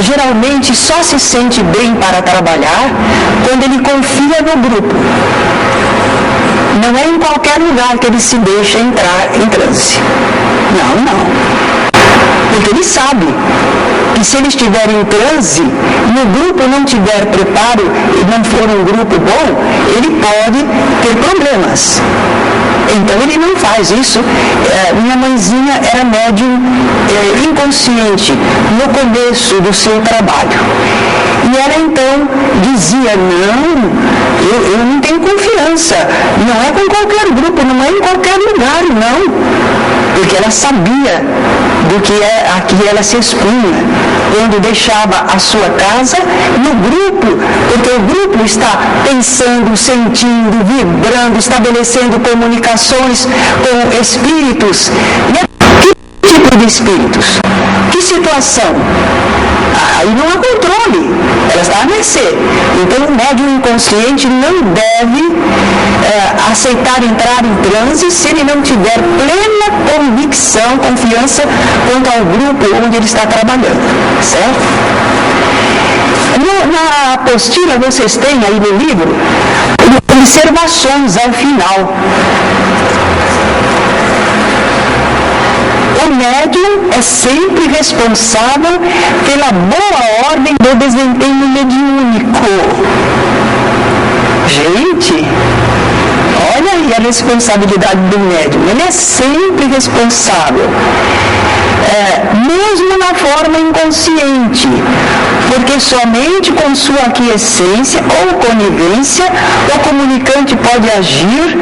geralmente só se sente bem para trabalhar quando ele confia no grupo. Não é em qualquer lugar que ele se deixa entrar em transe. Não. Porque ele sabe que se ele estiver em transe, no grupo não tiver preparo e não for um grupo bom, ele pode ter problemas. Então ele não faz isso. Minha mãezinha era médium inconsciente no começo do seu trabalho. E ela então dizia, eu não tenho confiança, não é com qualquer grupo, não é em qualquer lugar, não. Porque ela sabia do que a que ela se expunha quando deixava a sua casa no grupo, porque o grupo está pensando, sentindo, vibrando, estabelecendo comunicações com espíritos. Que tipo de espíritos? Que situação? Aí não há controle, ela está à mercê. Então o médium inconsciente não deve aceitar entrar em transe se ele não tiver plena convicção, confiança quanto ao grupo onde ele está trabalhando, certo? Na apostila vocês têm aí no livro observações ao final. O médium é sempre responsável pela boa ordem do desempenho mediúnico. Gente, olha aí a responsabilidade do médium. Ele é sempre responsável, mesmo na forma inconsciente, porque somente com sua aquiescência ou conivência o comunicante pode agir,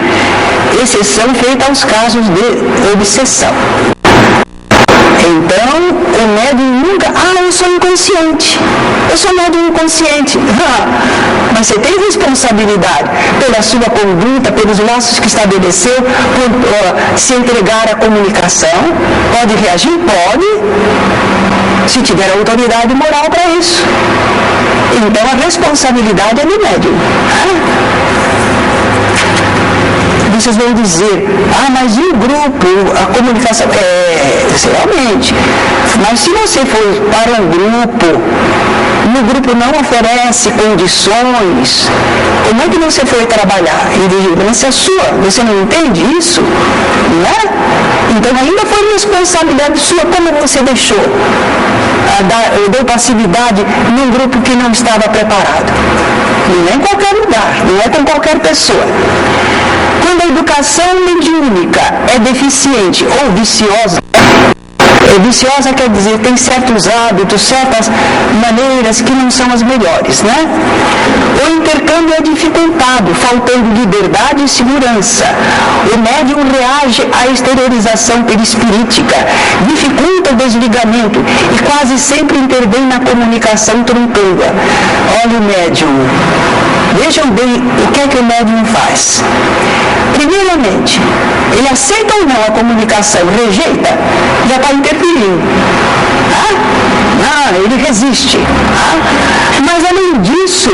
exceção feita aos casos de obsessão. Então, o médium nunca, eu sou inconsciente, eu sou médium inconsciente. Mas você tem responsabilidade pela sua conduta, pelos laços que estabeleceu, por se entregar à comunicação. Pode reagir? Pode, se tiver autoridade moral para isso. Então, a responsabilidade é do médium. Vocês vão dizer, mas e o grupo, a comunicação? Realmente. Mas se você for para um grupo, no grupo não oferece condições, como é que você foi trabalhar? E vigilância sua, você não entende isso? Não é? Então ainda foi responsabilidade sua, como você deixou? Deu passividade num grupo que não estava preparado. Não é em qualquer lugar, não é com qualquer pessoa. Quando a educação mediúnica é deficiente ou viciosa, viciosa quer dizer, tem certos hábitos, certas maneiras que não são as melhores, né? O intercâmbio é dificultado, faltando liberdade e segurança. O médium reage à exteriorização perispirítica, dificulta o desligamento e quase sempre intervém na comunicação truncada. Olha o médium. Vejam bem o que é que o médium faz. Primeiramente, ele aceita ou não a comunicação, rejeita, já está interferindo. Ele resiste. Mas além disso,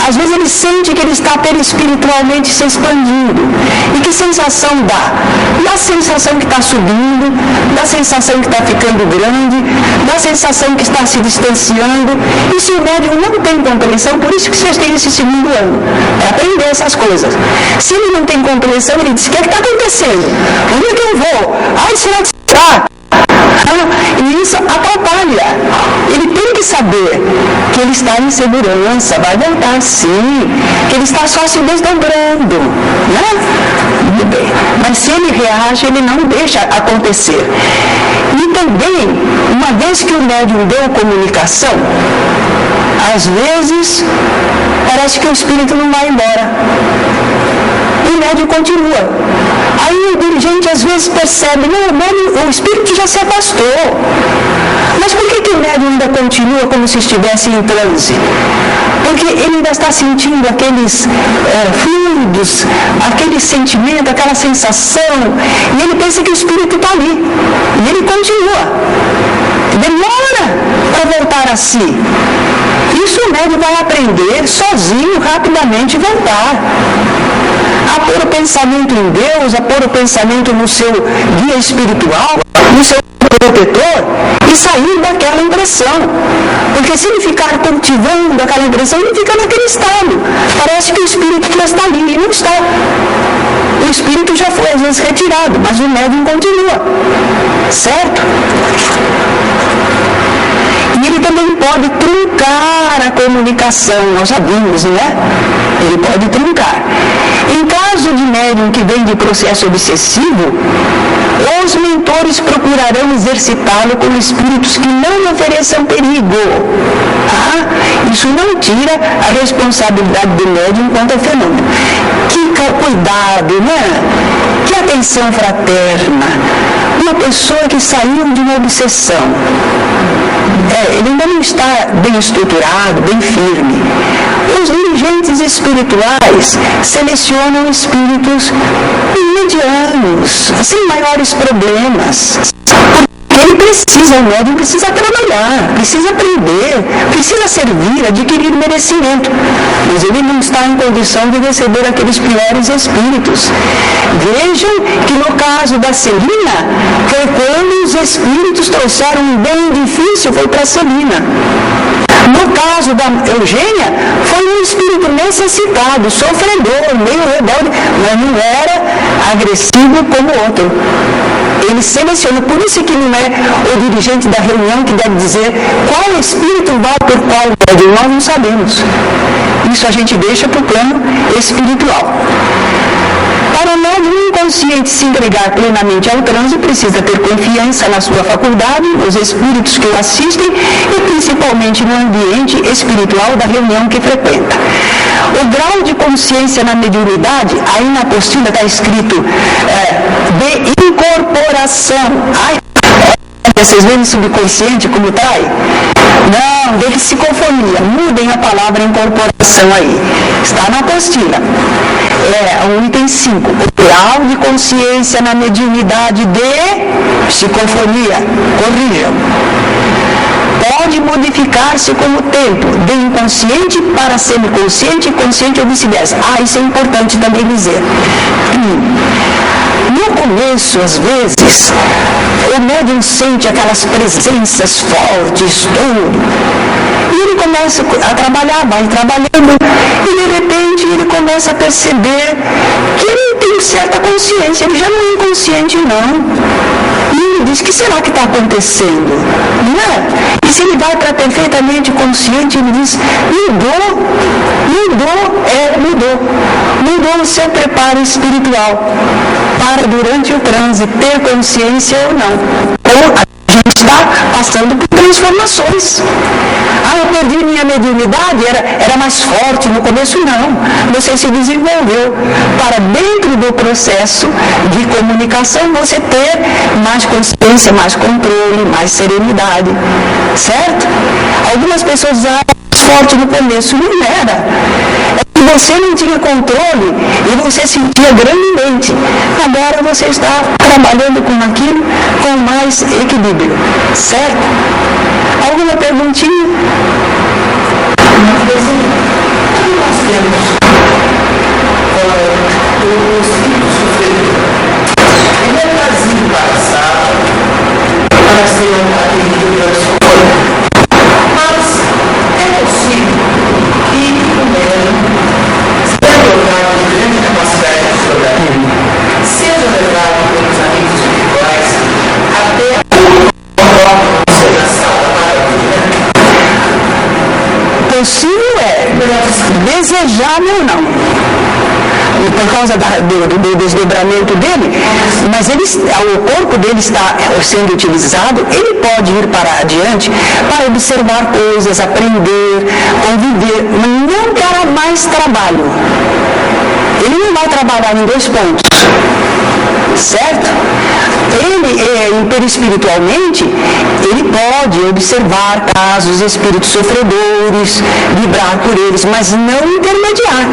às vezes ele sente que ele está perispiritualmente se expandindo. E que sensação dá? Dá a sensação que está subindo, dá a sensação que está ficando grande, dá a sensação que está se distanciando. E se o médium não tem compreensão, por isso que vocês têm esse segundo ano, é aprender essas coisas. Se ele não tem compreensão, ele diz, o que é que está acontecendo? Onde é que eu vou? Será que está? E isso atrapalha. Ele tem que saber que que ele está em segurança, vai voltar sim, que ele está só se desdobrando, né? Muito bem. Mas se ele reage, ele não deixa acontecer. E também, uma vez que o médium deu comunicação, às vezes parece que o espírito não vai embora. E o médium continua. Aí o dirigente às vezes percebe, não, o espírito já se afastou. Mas por que o médium ainda continua como se estivesse em transe? Porque ele ainda está sentindo aqueles fluidos, aquele sentimento, aquela sensação, e ele pensa que o espírito está ali. E ele continua. Demora para voltar a si. Isso o médium vai aprender sozinho, rapidamente voltar. A pôr o pensamento em Deus, a pôr o pensamento no seu guia espiritual, no seu protetor, e sair daquela impressão. Porque se ele ficar cultivando aquela impressão, ele fica naquele estado. Parece que o espírito já está ali, e não está. O espírito já foi às vezes retirado, mas o médium continua. Certo? E ele também pode truncar a comunicação, nós já vimos, né? Ele pode truncar. Em caso de médium que vem de processo obsessivo, os mentores procurarão exercitá-lo com espíritos que não ofereçam perigo. Isso não tira a responsabilidade do médium quanto ao fenômeno. Que cuidado, né? Que atenção fraterna. Uma pessoa que saiu de uma obsessão, ele ainda não está bem estruturado, bem firme. Os dirigentes espirituais selecionam espíritos medianos, sem maiores problemas. Ele precisa, o médium precisa trabalhar, precisa aprender, precisa servir, adquirir merecimento. Mas ele não está em condição de receber aqueles piores espíritos. Vejam que no caso da Celina, foi quando os espíritos trouxeram um bem difícil, foi para a Celina. No caso da Eugênia, foi um espírito necessitado, sofredor, meio rebelde, mas não era agressivo como o outro. Ele seleciona, por isso que não é o dirigente da reunião que deve dizer qual espírito vai por qual médium, nós não sabemos. Isso a gente deixa para o plano espiritual. Para o médium inconsciente se entregar plenamente ao transe, precisa ter confiança na sua faculdade, nos espíritos que o assistem e principalmente no ambiente espiritual da reunião que frequenta. O grau de consciência na mediunidade, aí na apostila está escrito de incorporação. Vocês veem o subconsciente como está aí? Não, de psicofonia. Mudem a palavra incorporação aí. Está na apostila. O item 5. O grau de consciência na mediunidade de psicofonia. Corrijam. Pode modificar-se com o tempo, de inconsciente para semiconsciente e consciente ou vice-versa. Isso é importante também dizer. No começo, às vezes, o médium sente aquelas presenças fortes, tudo. E ele começa a trabalhar, vai trabalhando, e de repente ele começa a perceber que ele tem certa consciência, ele já não é inconsciente, não. E ele diz, o que será que está acontecendo? Não é? E se ele vai para perfeitamente consciente, ele diz, mudou o seu preparo espiritual para durante o transe ter consciência ou não. Ou a gente está passando por transformações. Eu perdi minha mediunidade, era mais forte no começo, não. Você se desenvolveu para dentro do processo de comunicação você ter mais consciência, mais controle, mais serenidade. Certo? Algumas pessoas dizem, mais forte no começo, não era. Você não tinha controle e você sentia grandemente. Agora você está trabalhando com aquilo com mais equilíbrio. Certo? Alguma perguntinha? Nós temos o espírito sofredor. Ele é trazido para a sala para ser atendido pela psicóloga. Mas é possível que o médium, sendo dotado de grande capacidade de julgamento, seja levado pelos amigos espirituais até a observação da sala para a vida. desejável não, por causa do desdobramento dele, mas o corpo dele está sendo utilizado, ele pode ir para adiante para observar coisas, aprender, conviver, não para mais trabalho. Ele não vai trabalhar em 2 pontos, certo? Ele, perispiritualmente, ele pode observar casos, espíritos sofredores, vibrar por eles, mas não intermediar.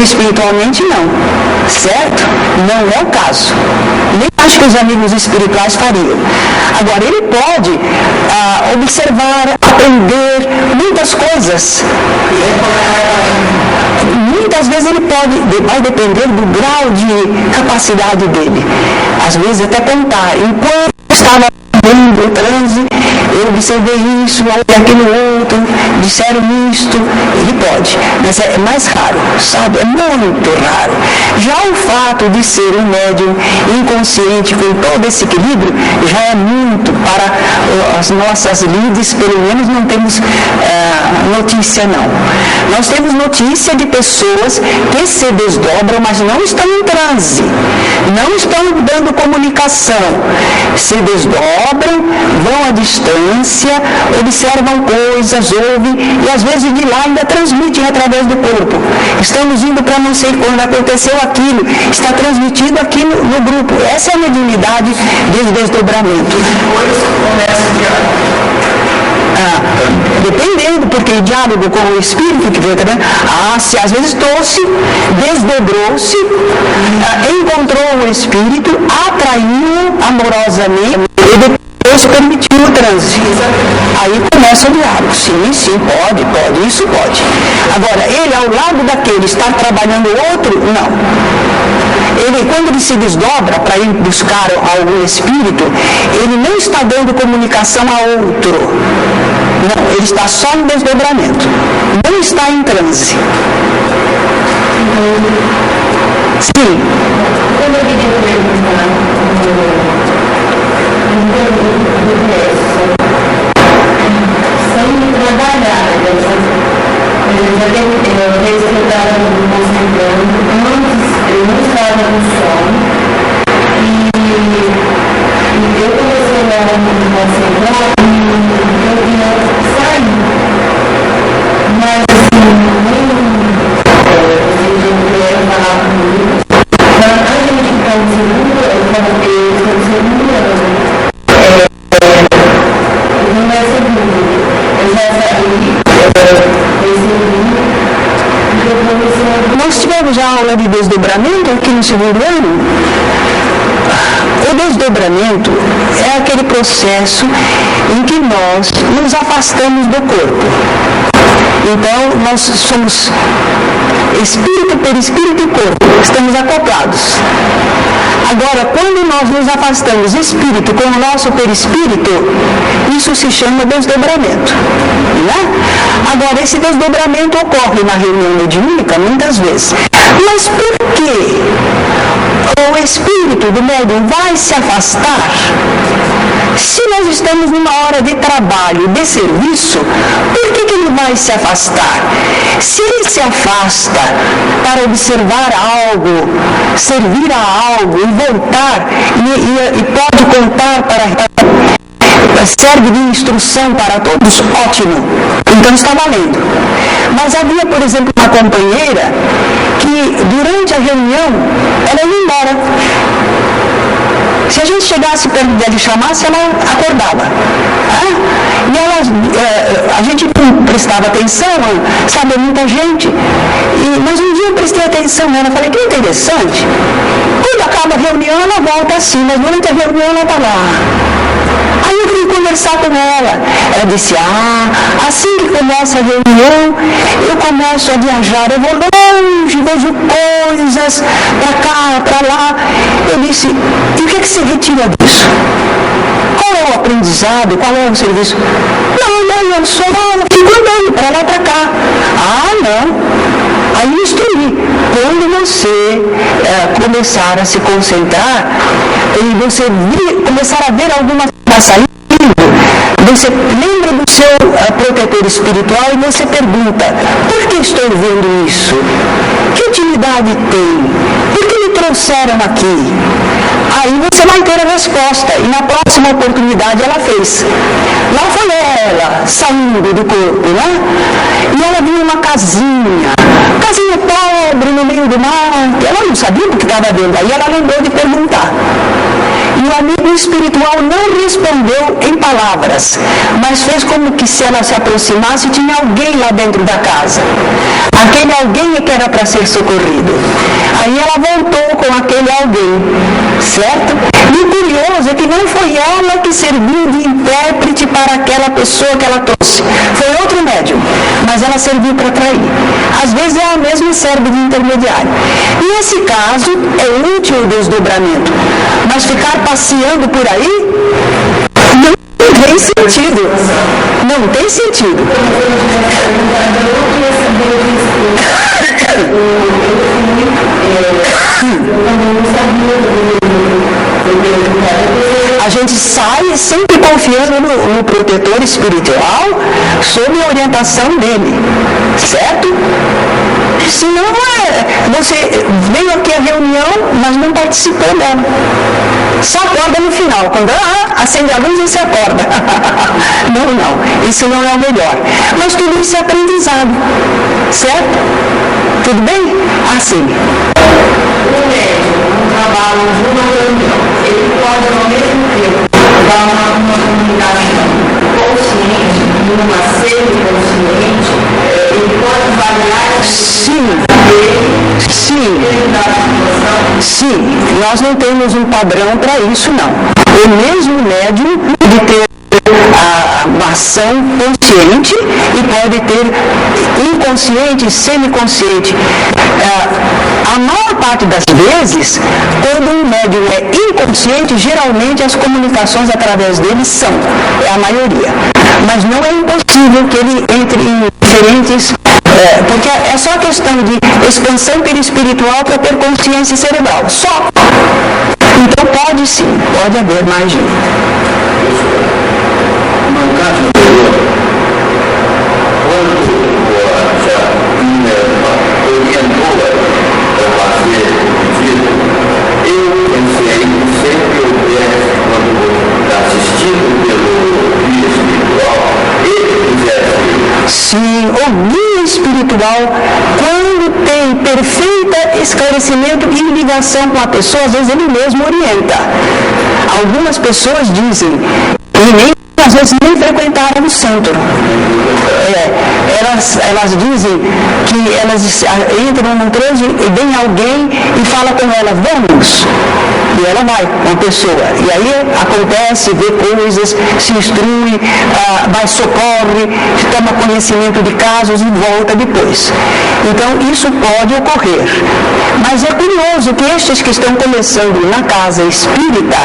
Espiritualmente não, certo? Não é o caso. Nem acho que os amigos espirituais fariam. Agora, ele pode observar, aprender muitas coisas. Muitas vezes ele vai depender do grau de capacidade dele. Às vezes até contar. Enquanto estava no transe, eu observei isso, aquilo outro, disseram isto, ele pode, mas é mais raro, sabe? É muito raro. Já o fato de ser um médium inconsciente com todo esse equilíbrio, já é muito para as nossas lides, pelo menos não temos notícia não. Nós temos notícia de pessoas que se desdobram, mas não estão em transe, não estão dando comunicação, se desdobram, vão à distância, observam coisas, ouvem, e às vezes de lá ainda transmitem através do corpo. Estamos indo para não sei quando aconteceu aquilo, está transmitido aqui no grupo. Essa é a mediunidade do desdobramento. Dependendo, porque o diálogo com o espírito que veio também, se às vezes trouxe, desdobrou-se, encontrou o espírito, atraiu amorosamente e depois permitiu o transe. Aí começa o diálogo. Sim, pode, isso pode. Agora, ele ao lado daquele estar trabalhando outro, não. Ele, quando ele se desdobra para ir buscar algum espírito, ele não está dando comunicação a outro. Não, ele está só em desdobramento. Não está em transe. Sim. Sem trabalhar, eu já tenho estudado me concentrando, antes eu não estava no sono, e eu comecei a me concentrar e eu vinha saindo, mas assim, eu quero falar comigo, mas a gente está segura, eu estou segurando. Não é seguro. Eu já sabia, Nós tivemos a aula de desdobramento aqui no segundo ano. O desdobramento é aquele processo em que nós nos afastamos do corpo. Então, nós somos espírito, perispírito e corpo, estamos acoplados. Agora, quando nós nos afastamos espírito com o nosso perispírito, isso se chama desdobramento. Né? Agora, esse desdobramento ocorre na reunião mediúnica muitas vezes. Mas por que o espírito do médium vai se afastar? Se nós estamos numa hora de trabalho, de serviço, por que ele vai se afastar? Se ele se afasta para observar algo, servir a algo e voltar, e pode contar para... serve de instrução para todos, ótimo, então está valendo. Mas havia, por exemplo, uma companheira que durante a reunião ela ia embora. Se a gente chegasse perto dela e chamasse, ela acordava. E a gente não prestava atenção, sabe, muita gente. Mas um dia eu prestei atenção nela, falei, que interessante. Quando acaba a reunião, ela volta assim, mas durante a reunião ela está lá. Aí eu fui conversar com ela. Ela disse, assim que começa a reunião, eu começo a viajar, eu vou longe, vejo coisas, para cá, para lá. Eu disse, e o que se retira disso? Qual é o aprendizado? Qual é o serviço? Não, eu só fico andando para lá, para cá. Não. Aí eu instruí. Quando você começar a se concentrar, e você começar a ver alguma coisa saindo, Você lembra do seu protetor espiritual e você pergunta: por que estou vendo isso? Que utilidade tem? Por que me trouxeram aqui? Aí você vai ter a resposta, e na próxima oportunidade ela fez. Lá foi ela, saindo do corpo, né? E ela viu uma casinha pobre no meio do mato. Ela não sabia o que estava vendo, aí ela lembrou de perguntar. E o amigo espiritual não respondeu em palavras, mas fez como que se ela se aproximasse, tinha alguém lá dentro da casa. Aquele alguém é que era para ser socorrido. Aí ela voltou com aquele alguém, certo? E o curioso é que não foi ela que serviu de intérprete para aquela pessoa que ela trouxe. Foi outro médium, mas ela serviu para atrair. Às vezes ela mesma serve de intermediário. Nesse caso, é útil o desdobramento, mas ficar passeando por aí não tem sentido. Não tem sentido. A gente sai sempre confiando no protetor espiritual sob a orientação dele, certo? Senão você veio aqui à reunião, mas não participou dela. Só acorda no final, quando acende a luz você acorda. Não, isso não é o melhor. Mas tudo isso é aprendizado, certo? Tudo bem? Assim. O médico, no trabalho de uma reunião, ele pode ao mesmo tempo dar uma comunicação consciente, numa semi-consciente, ele pode variar. Sim, nós não temos um padrão para isso, não. O mesmo médium pode ter a ação consciente e pode ter inconsciente, semiconsciente. A maior parte das vezes, quando um médium é inconsciente, geralmente as comunicações através dele são, é a maioria. Mas não é impossível que ele entre em diferentes... porque é só questão de expansão perispiritual para ter consciência cerebral. Só. Então pode sim, pode haver mais de um. No caso anterior, quando a Minerva orientou a fazer o pedido, eu pensei que sempre houvesse, quando assistido pelo guia espiritual, ele fizesse. Sim, o guia espiritual, quando tem perfeito esclarecimento e ligação com a pessoa, às vezes ele mesmo orienta. Algumas pessoas dizem, e às vezes nem frequentaram o centro. Elas dizem que elas entram num transe e vem alguém e fala com ela, vamos. E ela vai, uma pessoa. E aí acontece, vê coisas, se instrui, vai, socorre, toma conhecimento de casos e volta depois. Então isso pode ocorrer. Mas é curioso que estes que estão começando na casa espírita,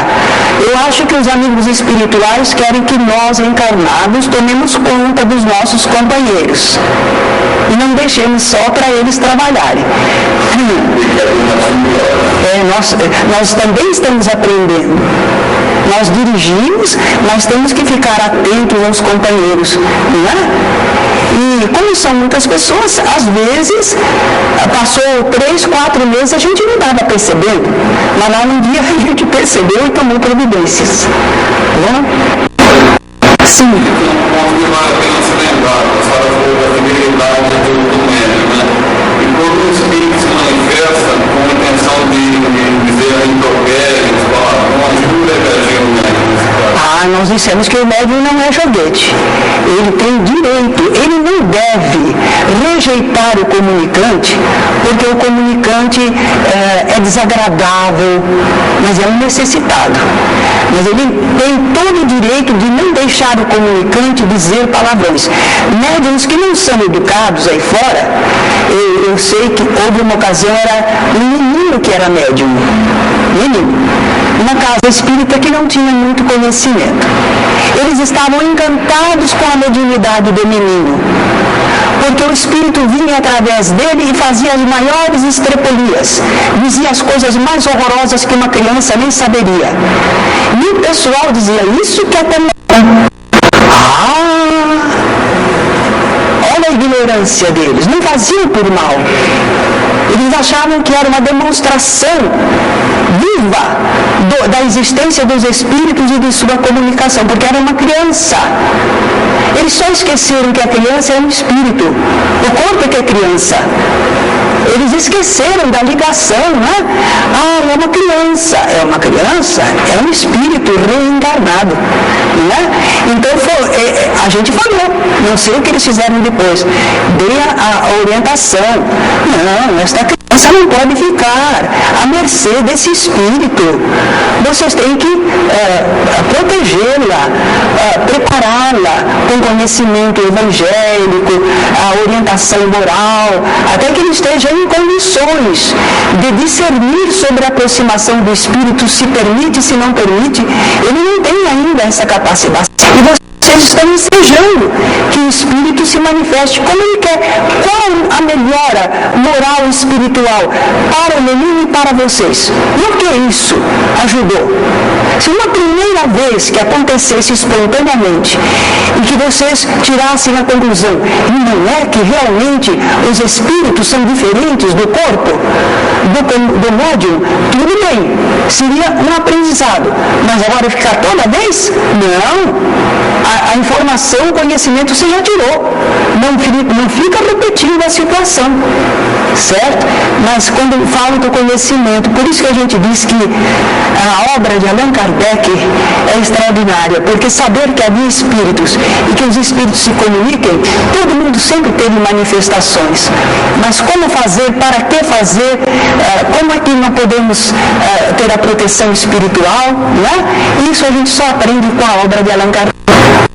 eu acho que os amigos espirituais querem que nós encarnados tomemos conta dos nossos companheiros e não deixemos só para eles trabalharem. Nós também estamos aprendendo. Nós dirigimos, mas temos que ficar atentos aos companheiros, não é? E como são muitas pessoas, às vezes passou 3, 4 meses, a gente não estava percebendo, mas lá um dia a gente percebeu e tomou providências. Tá bom? Sim. Um ponto que vale a pena se lembrar, a senhora falou da fidelidade do médium, né? E quando o espírito se manifesta com a intenção de dizer intempéries, palavrões, tudo é vergel, né? Nós dissemos que o médium não é joguete. Ele tem direito, ele não deve rejeitar o comunicante, porque o comunicante é desagradável, mas é um necessitado. Mas ele tem todo o direito de não deixar o comunicante dizer palavrões. Médiuns que não são educados aí fora, eu sei que houve uma ocasião, era um menino que era médium. Uma casa espírita que não tinha muito conhecimento. Eles estavam encantados com a mediunidade do menino, porque o espírito vinha através dele e fazia as maiores estrepolias, dizia as coisas mais horrorosas que uma criança nem saberia. E o pessoal dizia, isso que é tão... Olha a ignorância deles, não faziam por mal. Eles achavam que era uma demonstração viva da existência dos espíritos e de sua comunicação, porque era uma criança. Eles só esqueceram que a criança é um espírito, o corpo é que é criança. Eles esqueceram da ligação, né? É uma criança. É uma criança? É um espírito reencarnado, né? Então, a gente falou, não sei o que eles fizeram depois. Dei a orientação. Não, esta criança não pode ficar à mercê desse espírito. Vocês têm que protegê-la, prepará-la com conhecimento evangélico, a orientação moral, até que ele esteja em condições de discernir sobre a aproximação do espírito, se permite, se não permite. Ele não tem ainda essa capacidade. E vocês estão ensejando que o espírito se manifeste como ele quer. Qual a melhora moral e espiritual para o menino e para vocês? No que isso ajudou? Se uma primeira vez que acontecesse espontaneamente e que vocês tirassem a conclusão, não é que realmente os espíritos são diferentes do corpo, do médium, tudo bem, seria um aprendizado. Mas agora ficar toda vez? Não. A informação, o conhecimento você já tirou. Não fica repetindo a situação. Certo? Mas quando falo do conhecimento, por isso que a gente diz que a obra de Allan Kardec é extraordinária, porque saber que havia espíritos e que os espíritos se comuniquem, todo mundo sempre teve manifestações. Mas como fazer, para que fazer, como é que não podemos ter a proteção espiritual, né? Isso a gente só aprende com a obra de Allan Kardec.